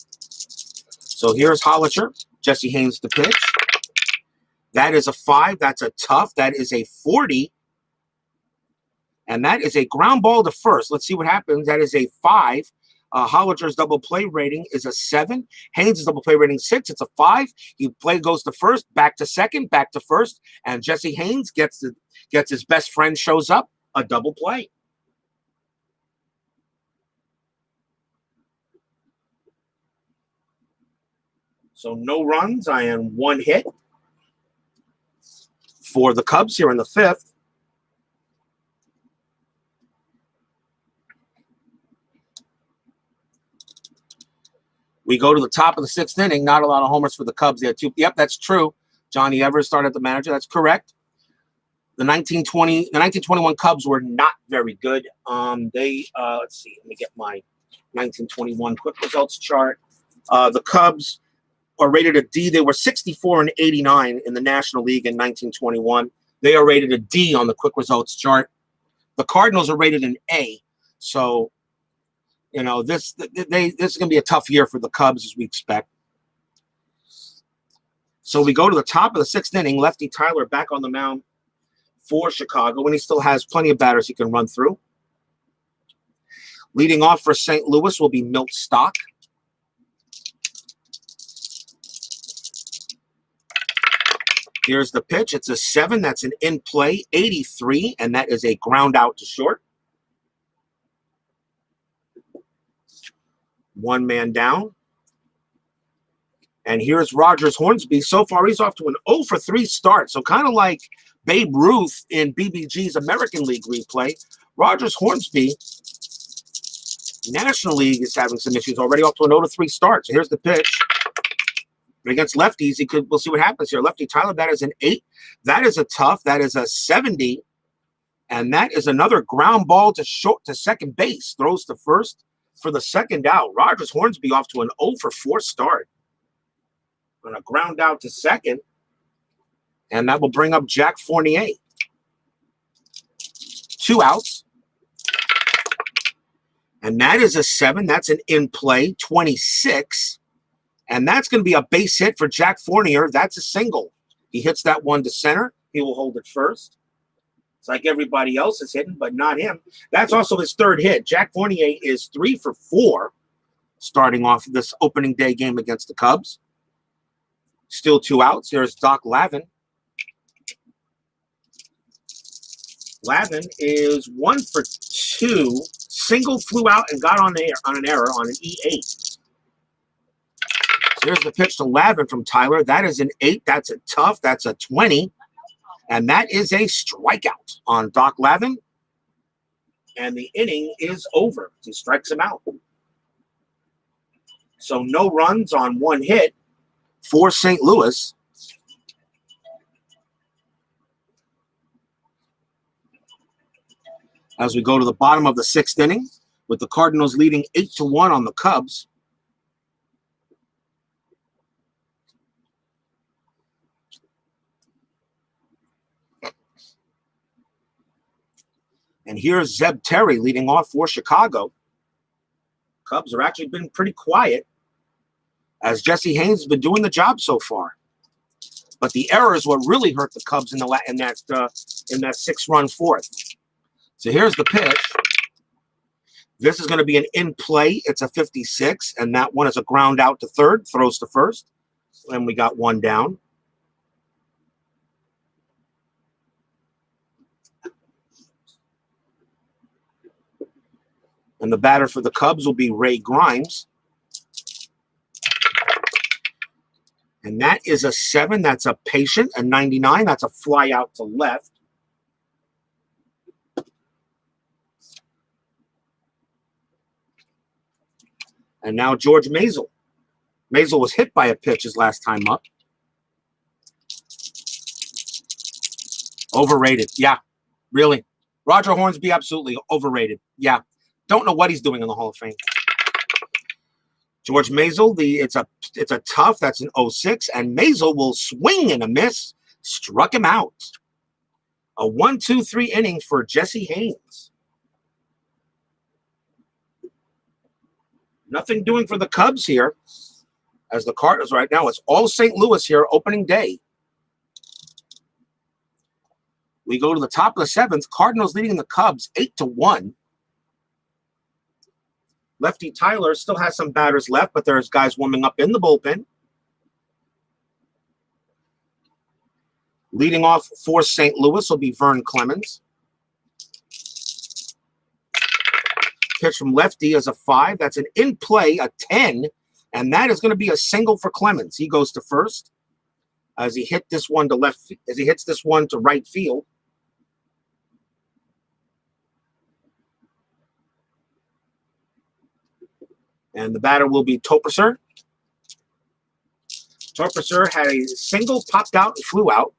So here's Hollinger. Jesse Haines the pitch. That is a 5. That's a tough. That is a 40. And that is a ground ball to first. Let's see what happens. That is a 5. Hollinger's double play rating is a 7. Haynes' double play rating 6. It's a 5. Goes to first, back to second, back to first. And Jesse Haines gets his best friend shows up, a double play. So no runs. I am 1 hit. for the Cubs here in the 5th. We go to the top of the 6th inning. Not a lot of homers for the Cubs there, too. Yep, that's true. Johnny Evers started the manager. That's correct. The 1921 Cubs were not very good. Let's see. Let me get my 1921 quick results chart. The Cubs are rated a D. They were 64 and 89 in the National League in 1921. They are rated a D on the quick results chart. The Cardinals are rated an A. So, this is going to be a tough year for the Cubs, as we expect. So we go to the top of the 6th inning. Lefty Tyler back on the mound for Chicago, and he still has plenty of batters he can run through. Leading off for St. Louis will be Milt Stock. Here's the pitch. It's a 7. That's an in play, 83, and that is a ground out to short. One man down. And here's Rogers Hornsby. So far, he's off to an 0 for 3 start. So kind of like Babe Ruth in BBG's American League replay. Rogers Hornsby, National League, is having some issues already, off to an 0-3 start. So here's the pitch. Against lefties, we'll see what happens here. Lefty Tyler, that is an 8. That is a tough. That is a 70. And that is another ground ball to second base. Throws to first for the second out. Rogers Hornsby off to an 0 for 4 start. On a ground out to second. And that will bring up Jack Fournier. 2 outs. And that is a 7. That's an in play, 26. And that's going to be a base hit for Jack Fournier. That's a single. He hits that one to center. He will hold it first. It's like everybody else is hitting, but not him. That's also his 3rd hit. Jack Fournier is 3 for 4 starting off this opening day game against the Cubs. Still 2 outs. Here's Doc Lavin. Lavin is 1 for 2. Single, flew out and got on an error on an E8. So here's the pitch to Lavin from Tyler. That is an 8. That's a tough. That's a 20. And that is a strikeout on Doc Lavin. And the inning is over. He strikes him out. So no runs on 1 hit for St. Louis. As we go to the bottom of the 6th inning, with the Cardinals leading 8-1 on the Cubs. And here's Zeb Terry leading off for Chicago. Cubs have actually been pretty quiet, as Jesse Haines has been doing the job so far. But the error is what really hurt the Cubs in that 6-run 4th. So here's the pitch. This is going to be an in play. It's a 56, and that one is a ground out to 3rd, throws to 1st. And we got 1 down. And the batter for the Cubs will be Ray Grimes. And that is a 7. That's a patient. A 99. That's a fly out to left. And now George Mazel. Mazel was hit by a pitch his last time up. Overrated. Yeah, really. Roger Hornsby, absolutely overrated. Yeah. Don't know what he's doing in the Hall of Fame. George Mazel, it's a tough. That's an 06. And Mazel will swing and a miss. Struck him out. A 1-2-3 inning for Jesse Haines. Nothing doing for the Cubs here. As the Cardinals right now, it's all St. Louis here opening day. We go to the top of the 7th. Cardinals leading the Cubs 8-1. Lefty Tyler still has some batters left, but there's guys warming up in the bullpen. Leading off for St. Louis will be Vern Clemens. Pitch from lefty is a 5. That's an in play, a 10. And that is going to be a single for Clemens. He goes to 1st. as he hit this one to left, as he hits this one to right field. And the batter will be Toperser. Toperser had a single, popped out, and flew out.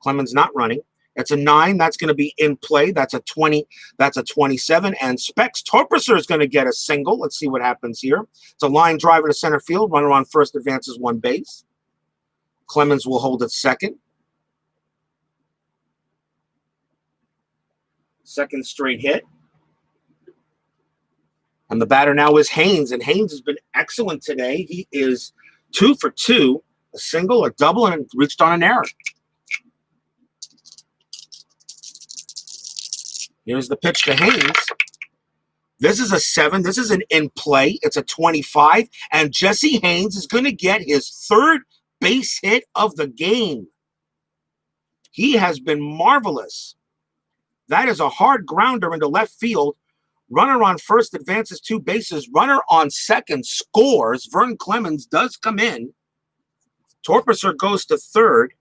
Clemens not running. It's a 9. That's going to be in play. That's a 20. That's a 27. And Specs Toperser is going to get a single. Let's see what happens here. It's a line driver to center field. Runner on first advances one base. Clemens will hold at second. Second straight hit. And the batter now is Haines. And Haines has been excellent today. He is 2 for 2. A single, a double, and reached on an error. Here's the pitch to Haines. This is a 7. This is an in play. It's a 25. And Jesse Haines is going to get his 3rd base hit of the game. He has been marvelous. That is a hard grounder into left field. Runner on first advances 2 bases. Runner on second scores. Vern Clemens does come in. Toperser goes to third.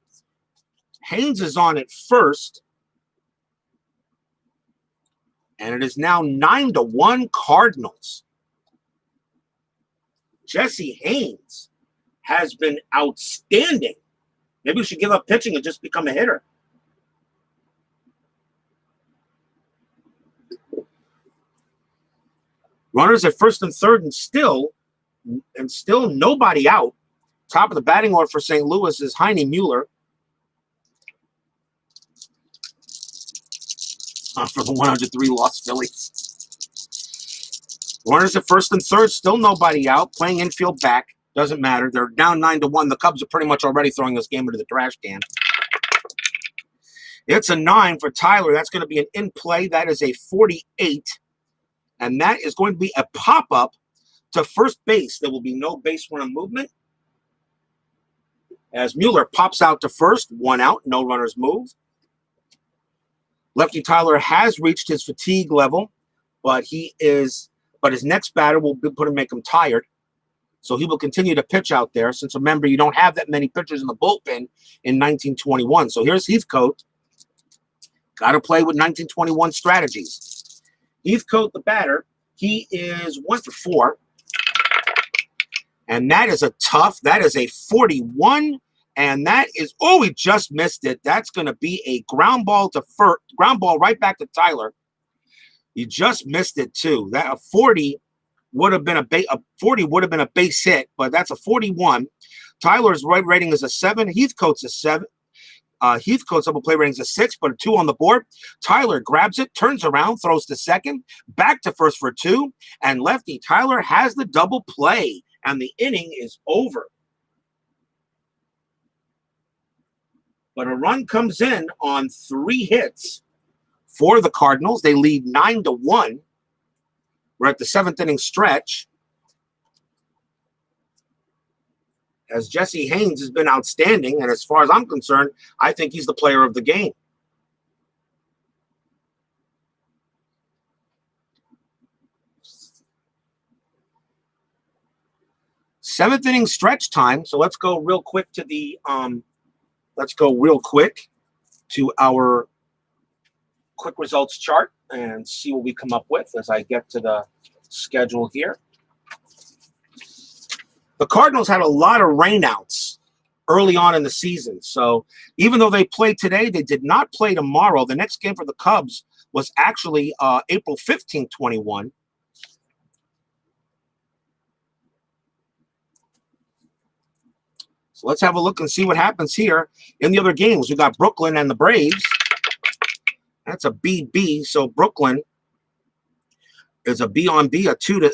Haines is on at first. And it is now 9-1 Cardinals. Jesse Haines has been outstanding. Maybe we should give up pitching and just become a hitter. Runners at first and third, and still nobody out. Top of the batting order for St. Louis is Heine Mueller. For the 103 lost Phillies. Runners at first and third, still nobody out. Playing infield back. Doesn't matter. They're down 9-1. The Cubs are pretty much already throwing this game into the trash can. It's a 9 for Tyler. That's going to be an in play. That is a 48. And that is going to be a pop-up to first base. There will be no base runner movement. As Mueller pops out to first, 1 out, no runners move. Lefty Tyler has reached his fatigue level, but his next batter will make him tired. So he will continue to pitch out there, since remember, you don't have that many pitchers in the bullpen in 1921. So here's Heathcote. Got to play with 1921 strategies. Heathcote, the batter, he is 1 for 4. And that is that is a 41. And that is, he just missed it. That's going to be a ground ball right back to Tyler. He just missed it too. That a 40 would have been a base hit, but that's a 41. Tyler's right rating is a 7. Heathcote's a 7. Heathcote's double play rating is a 6, but a 2 on the board. Tyler grabs it, turns around, throws to second, back to first for 2, and lefty Tyler has the double play, and the inning is over. But a run comes in on 3 hits for the Cardinals. They lead 9-1. We're at the 7th inning stretch. As Jesse Haines has been outstanding, and as far as I'm concerned, I think he's the player of the game. Seventh inning stretch time. So let's go real quick to the our quick results chart and see what we come up with as I get to the schedule here. The Cardinals had a lot of rainouts early on in the season. So even though they played today, they did not play tomorrow. The next game for the Cubs was actually April 15th, 21. So let's have a look and see what happens here in the other games. We got Brooklyn and the Braves. That's a BB. So Brooklyn is a B on B, a 2,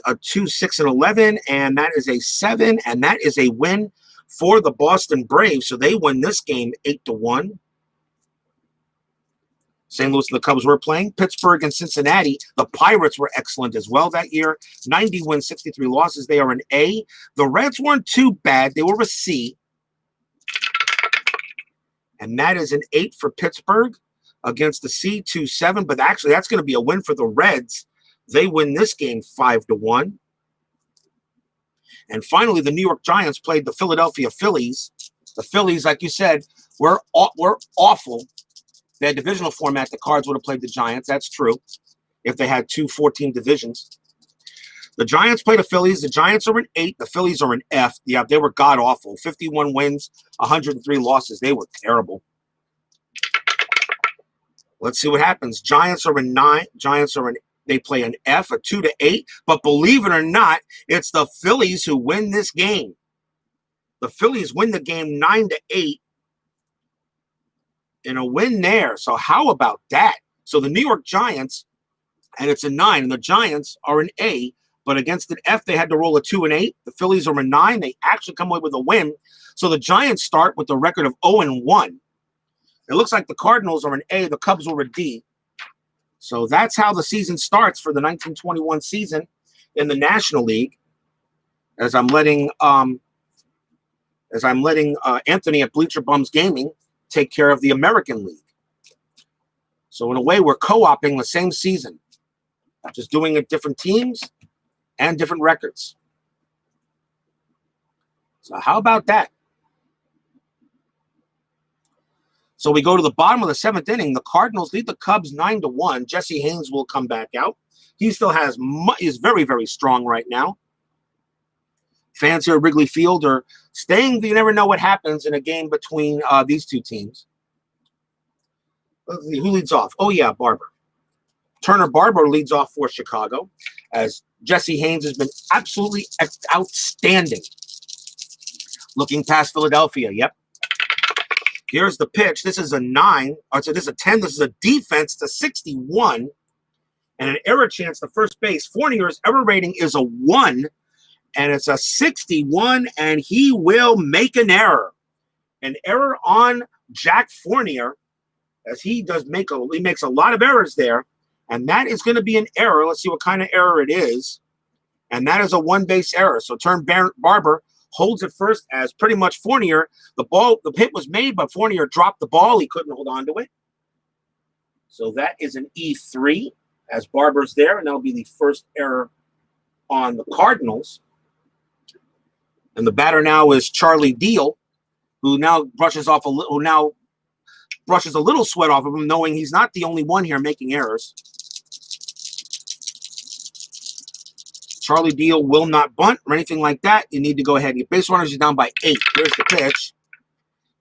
6, and 11, and that is a 7, and that is a win for the Boston Braves. So they win this game 8-1. St. Louis and the Cubs were playing. Pittsburgh and Cincinnati. The Pirates were excellent as well that year. 90 wins, 63 losses. They are an A. The Reds weren't too bad. They were a C. And that is an 8 for Pittsburgh against the C, 2-7. But actually, that's going to be a win for the Reds. They win this game 5-1. And finally, the New York Giants played the Philadelphia Phillies. The Phillies, like you said, were awful. They had divisional format. The Cards would have played the Giants. That's true. If they had 2 14 divisions. The Giants play the Phillies. The Giants are an 8. The Phillies are an F. Yeah, they were god-awful. 51 wins, 103 losses. They were terrible. Let's see what happens. Giants are an 9. They play an F, a 2-8. But believe it or not, it's the Phillies who win this game. The Phillies win the game 9-8 in a win there. So how about that? So the New York Giants, and it's a 9, and the Giants are an A, but against an F, they had to roll a 2 and 8. The Phillies are a 9. They actually come away with a win. So the Giants start with a record of 0-1. It looks like the Cardinals are an A. The Cubs were a D. So that's how the season starts for the 1921 season in the National League. As I'm letting Anthony at Bleacher Bums Gaming take care of the American League. So in a way, we're co-oping the same season, just doing it different teams and different records. So how about that? So we go to the bottom of the 7th inning. The Cardinals lead the Cubs 9-1. Jesse Haines will come back out. He still is very, very strong right now. Fans here at Wrigley Field are staying. You never know what happens in a game between these two teams. Let's see, who leads off? Oh, yeah, Barber. Turner Barber leads off for Chicago, as Jesse Haines has been absolutely outstanding. Looking past Philadelphia, yep. Here's the pitch. This is a 9. This is a 10. This is a defense to 61. And an error chance to first base. Fournier's error rating is a 1. And it's a 61. And he will make an error. An error on Jack Fournier. As he makes a lot of errors there. And that is going to be an error. Let's see what kind of error it is. And that is a 1-base error. So Barber holds it first as pretty much Fournier. The hit was made, but Fournier dropped the ball. He couldn't hold on to it. So that is an E3 as Barber's there. And that'll be the first error on the Cardinals. And the batter now is Charlie Deal, who now brushes a little sweat off of him, knowing he's not the only one here making errors. Charlie Deal will not bunt or anything like that. You need to go ahead and get base runners. He's down by 8. Here's the pitch.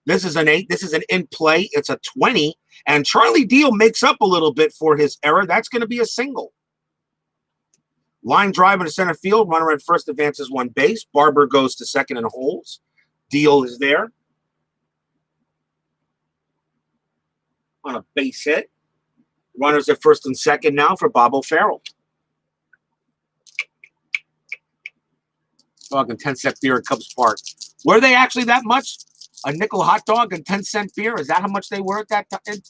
This is an 8. This is an in play. It's a 20. And Charlie Deal makes up a little bit for his error. That's going to be a single. Line drive into center field. Runner at first advances 1 base. Barber goes to second and holds. Deal is there on a base hit. Runners at first and second now for Bob O'Farrell. Dog and 10-cent beer at Cubs Park. Were they actually that much? A nickel hot dog and 10-cent beer? Is that how much they were at that in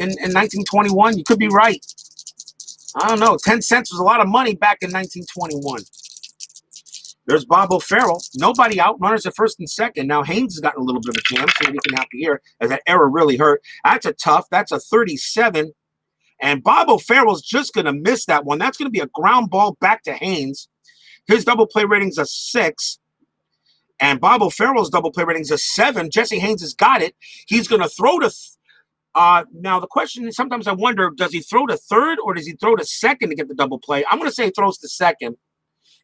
1921? You could be right. I don't know. 10 cents was a lot of money back in 1921. There's Bob O'Farrell. Nobody out. Runners at first and second. Now Haines has gotten a little bit of a jam, so we can help you here, as that error really hurt. That's a tough. That's a 37. And Bob O'Farrell's just going to miss that one. That's going to be a ground ball back to Haines. His double play rating's a 6. And Bob O'Farrell's double play rating's a 7. Jesse Haines has got it. He's going to throw to now the question is, sometimes I wonder, does he throw to third or does he throw to second to get the double play? I'm going to say he throws to second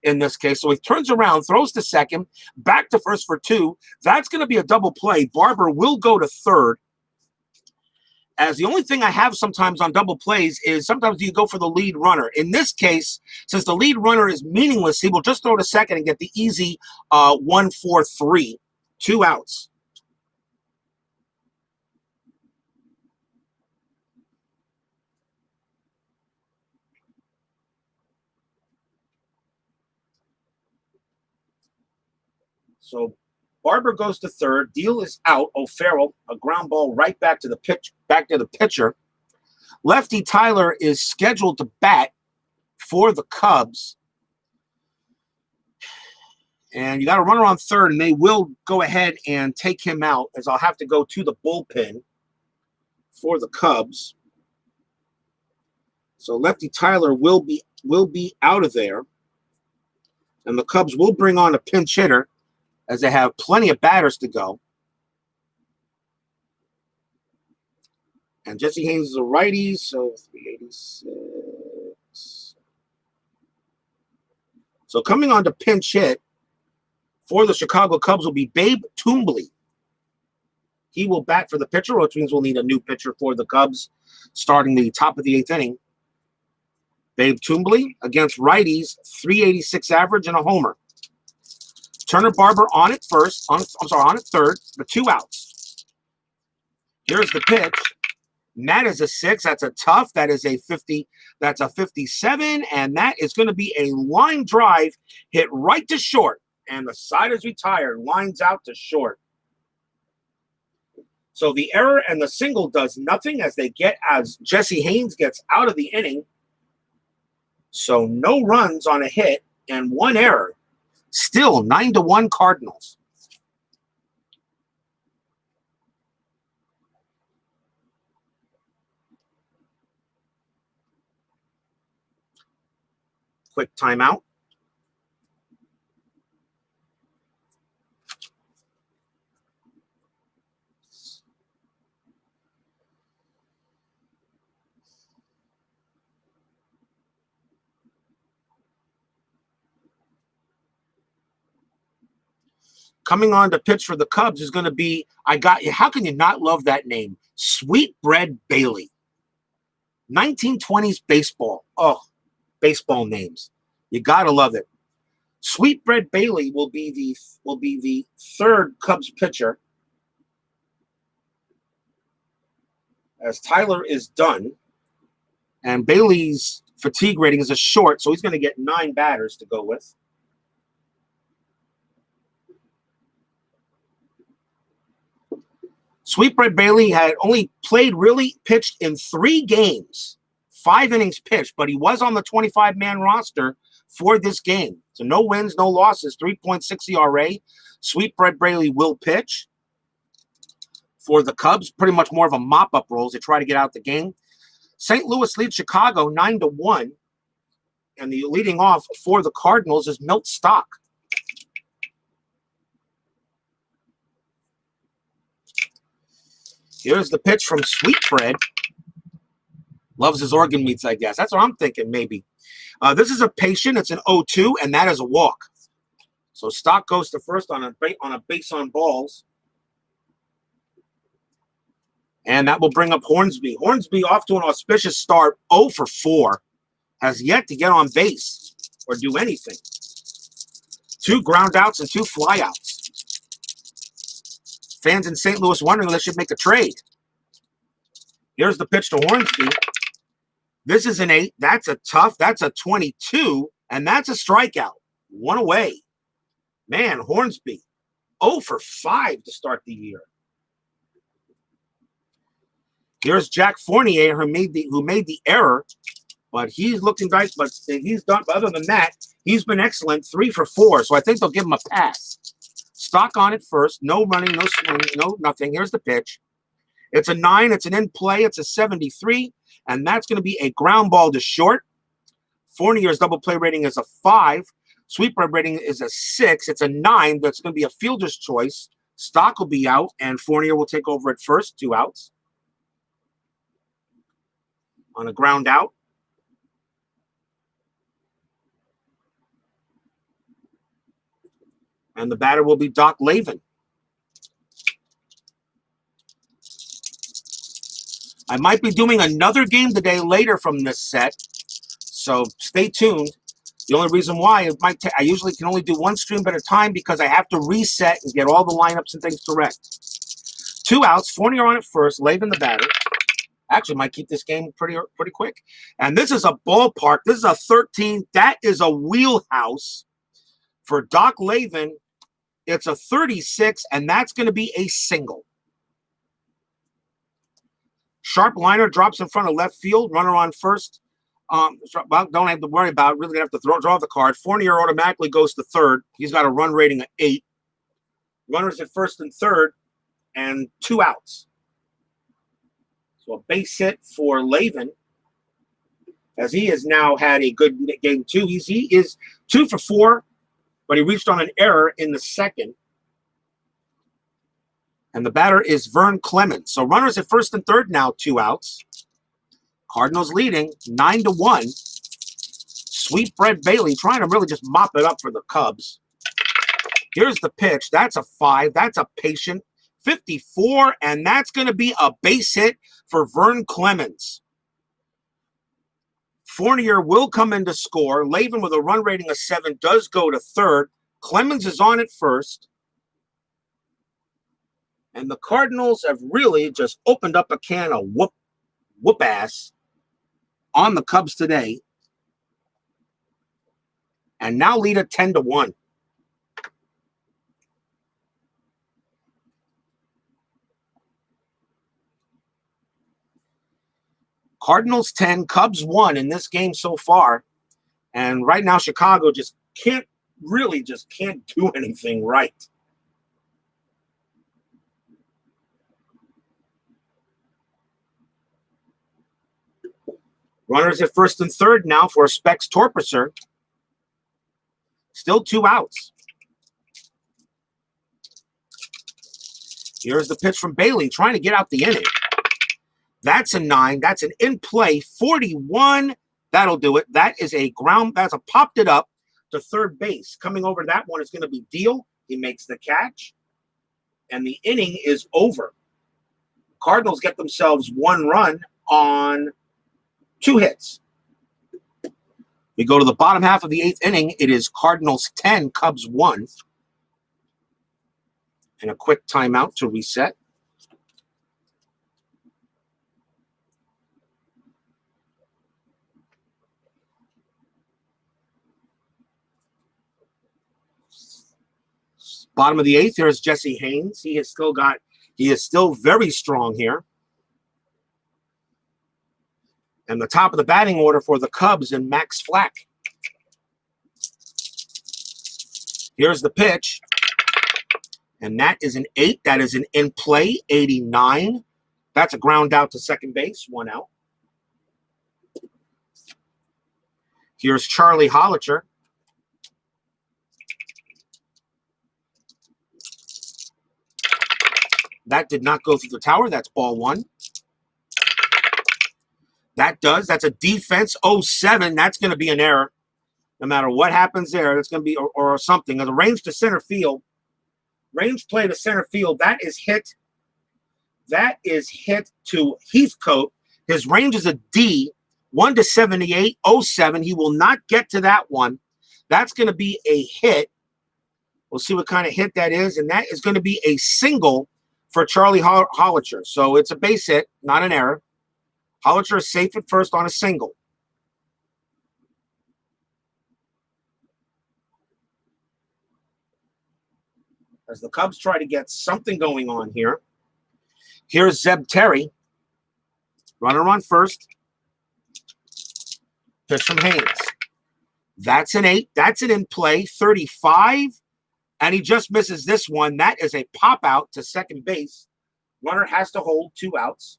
in this case. So he turns around, throws to second, back to first for 2. That's going to be a double play. Barber will go to third. As the only thing I have sometimes on double plays is sometimes you go for the lead runner. In this case, since the lead runner is meaningless, he will just throw to second and get the easy 1-4-3, 2 outs. So Barber goes to third. Deal is out. O'Farrell, a ground ball right back to the pitcher. Lefty Tyler is scheduled to bat for the Cubs. And you got a runner on third, and they will go ahead and take him out, as I'll have to go to the bullpen for the Cubs. So Lefty Tyler will be out of there. And the Cubs will bring on a pinch hitter, as they have plenty of batters to go. And Jesse Haines is a righty, so 386. So coming on to pinch hit for the Chicago Cubs will be Babe Toombley. He will bat for the pitcher, which means we'll need a new pitcher for the Cubs starting the top of the 8th inning. Babe Toombley against righties, 386 average and a homer. Turner Barber on at first, on at third, but 2 outs. Here's the pitch. And that is a 6. That's a tough. That is a 50. That's a 57, and that is going to be a line drive hit right to short. And the side is retired. Lines out to short. So the error and the single does nothing as Jesse Haines gets out of the inning. So no runs on a hit and 1 error. Still 9-1 Cardinals. Quick timeout. Coming on to pitch for the Cubs is going to be, how can you not love that name? Sweetbread Bailey. 1920s baseball. Oh, baseball names. You got to love it. Sweetbread Bailey will be the 3rd Cubs pitcher as Tyler is done. And Bailey's fatigue rating is a short, so he's going to get 9 batters to go with. Sweetbread Bailey had only pitched in 3 games, 5 innings pitched, but he was on the 25-man roster for this game. So no wins, no losses, 3.6 ERA. Sweetbread Bailey will pitch for the Cubs, pretty much more of a mop-up role as they try to get out the game. St. Louis leads Chicago 9-1, and the leading off for the Cardinals is Milt Stock. Here's the pitch from Sweetbread. Loves his organ meats, I guess. That's what I'm thinking, maybe. This is a patient. It's an 0-2, and that is a walk. So Stock goes to first on a base on balls. And that will bring up Hornsby. Hornsby off to an auspicious start, 0 for 4. Has yet to get on base or do anything. 2 ground outs and 2 flyouts. Fans in St. Louis wondering if they should make a trade. Here's the pitch to Hornsby. This is an 8. That's a tough. That's a 22. And that's a strikeout. 1 away. Man, Hornsby. 0 for 5 to start the year. Here's Jack Fournier, who made the error. But he's looking nice. But he's done. But other than that, he's been excellent. 3 for 4. So I think they'll give him a pass. Stock on it first. No running, no swing, no nothing. Here's the pitch. It's a 9. It's an in play. It's a 73. And that's going to be a ground ball to short. Fournier's double play rating is a 5. Sweetbread rating is a 6. It's a 9. That's going to be a fielder's choice. Stock will be out, and Fournier will take over at first. 2 outs. On a ground out. And the batter will be Doc Lavin. I might be doing another game today later from this set, so stay tuned. The only reason why I usually can only do 1 stream at a time because I have to reset and get all the lineups and things correct. 2 outs, Fournier on at first, Lavin the batter. Actually, might keep this game pretty quick. And this is a ballpark. This is a 13. That is a wheelhouse for Doc Lavin. It's a 36, and that's going to be a single. Sharp liner drops in front of left field. Runner on first. Don't have to worry about it. Really have to draw the card. Fournier automatically goes to third. He's got a run rating of 8. Runners at first and third, and 2 outs. So a base hit for Lavin, as he has now had a good game too. He is 2 for 4, but he reached on an error in the second. And the batter is Vern Clemens. So runners at first and third now, 2 outs. Cardinals leading 9-1. Sweetbread Bailey trying to really just mop it up for the Cubs. Here's the pitch. That's a 5. That's a patient 54, and that's going to be a base hit for Vern Clemens. Fournier will come in to score. Lavin with a run rating of 7 does go to third. Clemens is on at first. And the Cardinals have really just opened up a can of whoop ass on the Cubs today. And now lead at 10-1. Cardinals 10, Cubs 1 in this game so far. And right now, Chicago just can't do anything right. Runners at first and third now for Specs Torpicer. Still 2 outs. Here's the pitch from Bailey trying to get out the inning. That's a 9. That's an in-play 41. That'll do it. That is a ground. That's a popped it up to third base. Coming over that one is going to be Deal. He makes the catch. And the inning is over. Cardinals get themselves 1 run on 2 hits. We go to the bottom half of the 8th inning. It is Cardinals 10, Cubs 1. And a quick timeout to reset. Bottom of the 8th, there's Jesse Haines. He is still very strong here. And the top of the batting order for the Cubs and Max Flack. Here's the pitch. And that is an 8. That is an in-play 89. That's a ground out to second base, 1 out. Here's Charlie Hollicher. That did not go through the tower. That's ball 1. That does. That's a defense 07. That's going to be an error. No matter what happens there, it's going to be or something. The range to center field. Range play to center field. That is hit. That is hit to Heathcote. His range is a D. 1 to 78, 07. He will not get to that one. That's going to be a hit. We'll see what kind of hit that is. And that is going to be a single for Charlie Hollicher. So it's a base hit, not an error. Hollicher is safe at first on a single. As the Cubs try to get something going on here. Here's Zeb Terry. Runner on first. Pitch from Haines. That's an 8. That's an in-play 35. And he just misses this one. That is a pop out to second base. Runner has to hold 2 outs.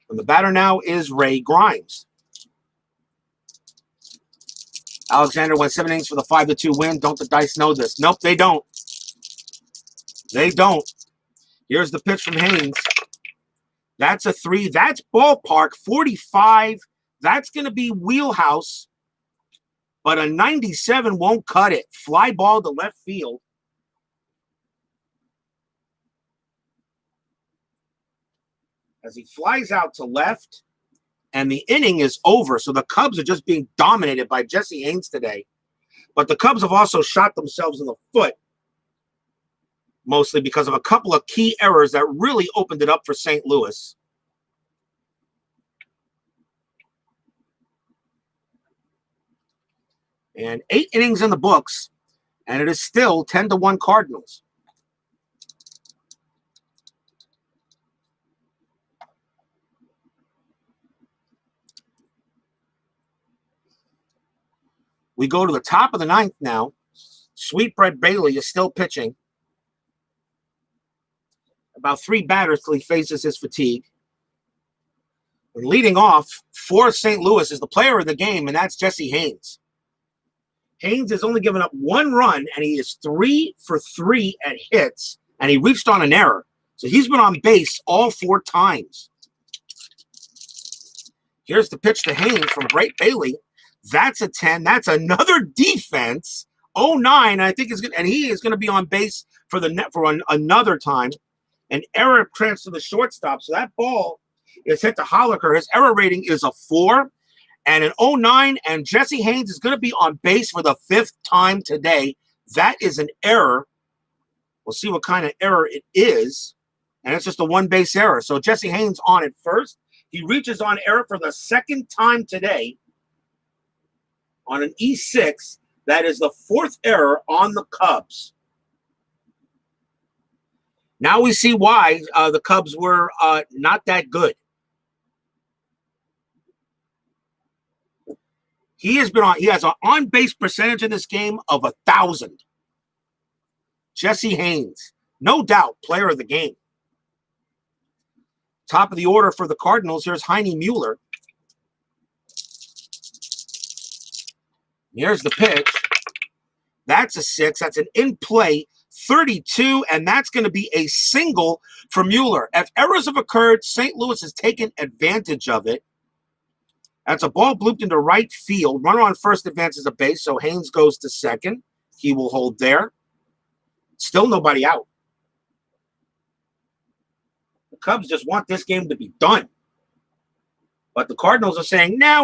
And the batter now is Ray Grimes. Alexander went 7 innings for the 5-2 win. Don't the dice know this? Nope, they don't. They don't. Here's the pitch from Haines. That's a 3. That's ballpark 45. That's going to be wheelhouse. But a 97 won't cut it. Fly ball to left field. As he flies out to left. And the inning is over. So the Cubs are just being dominated by Jesse Haines today. But the Cubs have also shot themselves in the foot. Mostly because of a couple of key errors that really opened it up for St. Louis. And 8 innings in the books. And it is still 10-1 Cardinals. We go to the top of the 9th now. Sweetbread Bailey is still pitching. About 3 batters till he faces his fatigue. And leading off for St. Louis is the player of the game, and that's Jesse Haines. Haines has only given up 1 run, and he is 3 for 3 at hits, and he reached on an error. So he's been on base all 4 times. Here's the pitch to Haines from Bailey. That's a 10. That's another defense. 0-9, I think is good, and he is going to be on base for another time. An error transfer to the shortstop. So that ball is hit to Holliker. His error rating is a 4 and an 0-9, and Jesse Haines is going to be on base for the 5th time today. That is an error. We'll see what kind of error it is, and it's just a 1-base error. So Jesse Haines on at first. He reaches on error for the 2nd time today on an E6. That is the 4th error on the Cubs. Now we see why the Cubs were not that good. He has an on-base percentage in this game of 1,000. Jesse Haines, no doubt, player of the game. Top of the order for the Cardinals, here's Heine Mueller. Here's the pitch. That's a 6. That's an in-play 32, and that's going to be a single for Mueller. If errors have occurred, St. Louis has taken advantage of it. That's a ball blooped into right field. Runner on first advances a base, so Haines goes to second. He will hold there. Still nobody out. The Cubs just want this game to be done. But the Cardinals are saying, now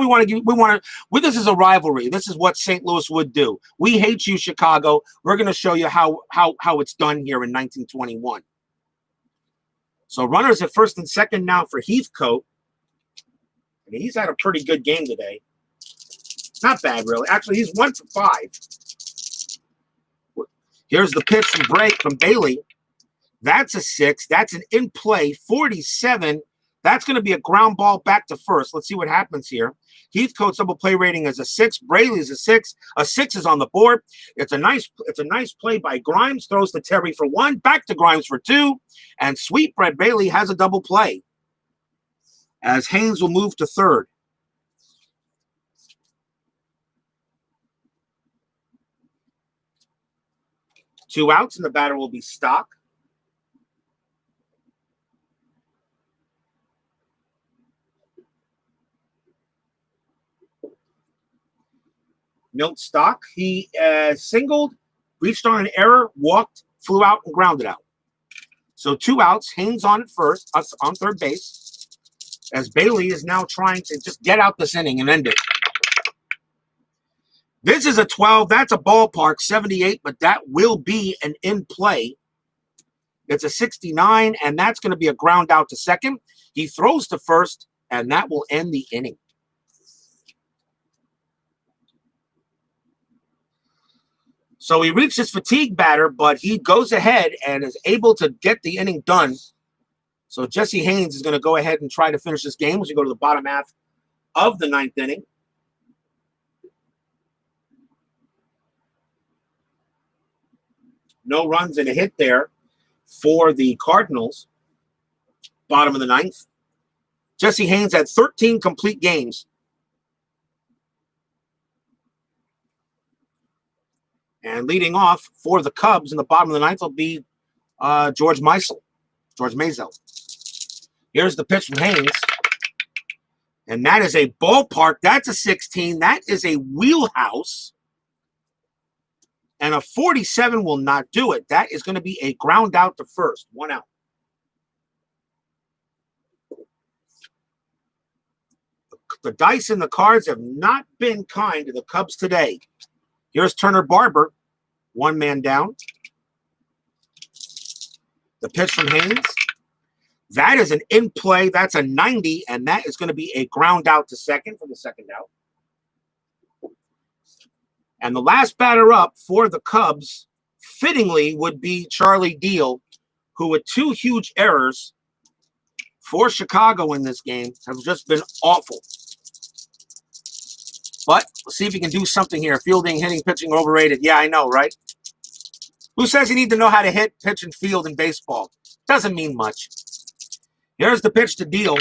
this is a rivalry. This is what St. Louis would do. We hate you, Chicago. We're going to show you how it's done here in 1921. So runners at first and second now for Heathcote. I mean, he's had a pretty good game today. Not bad, really. Actually, he's 1 for 5. Here's the pitch from Bailey. That's a 6. That's an in-play 47. That's going to be a ground ball back to first. Let's see what happens here. Heathcote's double play rating is a 6. Braley's a 6. A 6 is on the board. It's a nice play by Grimes. Throws to Terry for 1. Back to Grimes for 2. And Sweetbread Bailey has a double play, as Haines will move to third. Two outs, and the batter will be Stock. Milt Stock, he singled, reached on an error, walked, flew out, and grounded out. So 2 outs, Haines on at first, us on third base, as Bailey is now trying to just get out this inning and end it. This is a 12. That's a ballpark, 78, but that will be an in-play. It's a 69, and that's going to be a ground out to second. He throws to first, and that will end the inning. So he reached his fatigue batter, but he goes ahead and is able to get the inning done. So Jesse Haines is going to go ahead and try to finish this game as we go to the bottom half of the 9th inning. No runs and a hit there for the Cardinals. Bottom of the 9th. Jesse Haines had 13 complete games. And leading off for the Cubs in the bottom of the 9th will be George Maisel. Here's the pitch from Haines. And that is a ballpark. That's a 16. That is a wheelhouse. And a 47 will not do it. That is going to be a ground out to first. 1 out. The dice and the cards have not been kind to the Cubs today. Here's Turner Barber. 1 man down. The pitch from Haines. That is an in-play. That's a 90, and that is going to be a ground out to second for the second out. And the last batter up for the Cubs, fittingly, would be Charlie Deal, who with 2 huge errors for Chicago in this game have just been awful. But let's see if he can do something here. Fielding, hitting, pitching, overrated. Yeah, I know, right? Who says you need to know how to hit, pitch, and field in baseball? Doesn't mean much. Here's the pitch to Deal.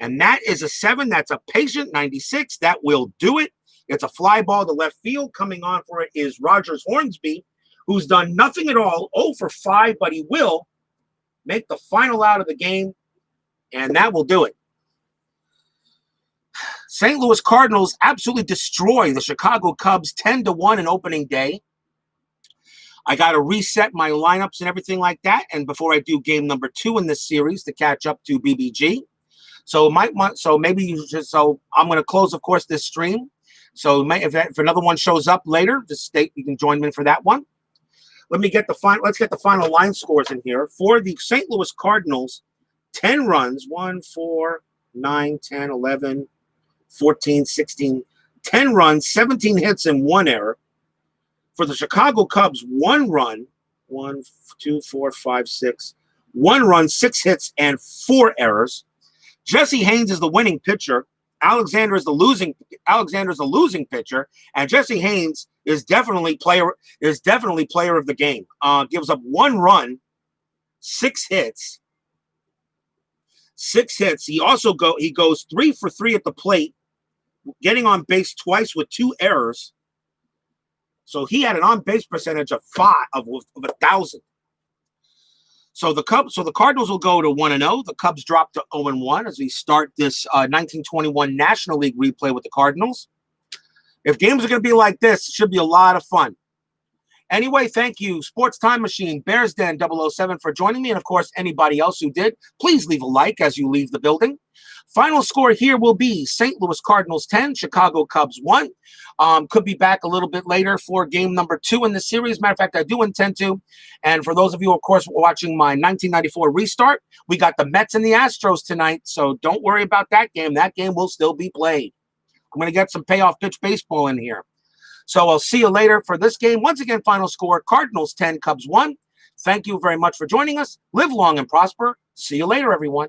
And that is a 7. That's a patient 96. That will do it. It's a fly ball to left field. Coming on for it is Rogers Hornsby, who's done nothing at all, 0 for 5, but he will make the final out of the game, and that will do it. St. Louis Cardinals absolutely destroy the Chicago Cubs 10-1 in opening day. I got to reset my lineups and everything like that, and before I do game number 2 in this series to catch up to BBG. So maybe you just, so I'm going to close, of course, this stream. So if another one shows up later, just state you can join me for that one. Let's get the final line scores in here. For the St. Louis Cardinals, 10 runs, 1, 4, 9, 10, 11, 14, 16, 10 runs, 17 hits, and 1 error. For the Chicago Cubs, 1 run, 1, 2, 4, 5, 6, 1 run, 6 hits, and 4 errors. Jesse Haines is the winning pitcher. Alexander is the losing pitcher, and Jesse Haines is definitely player of the game. Gives up 1 run, 6 hits. He goes 3 for 3 at the plate, getting on base twice with 2 errors. So he had an on base percentage of 1,000. So the Cardinals will go to 1-0. The Cubs drop to 0-1 as we start this 1921 National League replay with the Cardinals. If games are going to be like this, it should be a lot of fun. Anyway, thank you, Sports Time Machine, Bears Den 007 for joining me, and of course, anybody else who did. Please leave a like as you leave the building. Final score here will be St. Louis Cardinals 10, Chicago Cubs 1. Could be back a little bit later for game number 2 in the series. Matter of fact, I do intend to. And for those of you, of course, watching my 1994 restart, we got the Mets and the Astros tonight, so don't worry about that game. That game will still be played. I'm going to get some payoff pitch baseball in here. So I'll see you later for this game. Once again, final score, Cardinals 10, Cubs 1. Thank you very much for joining us. Live long and prosper. See you later, everyone.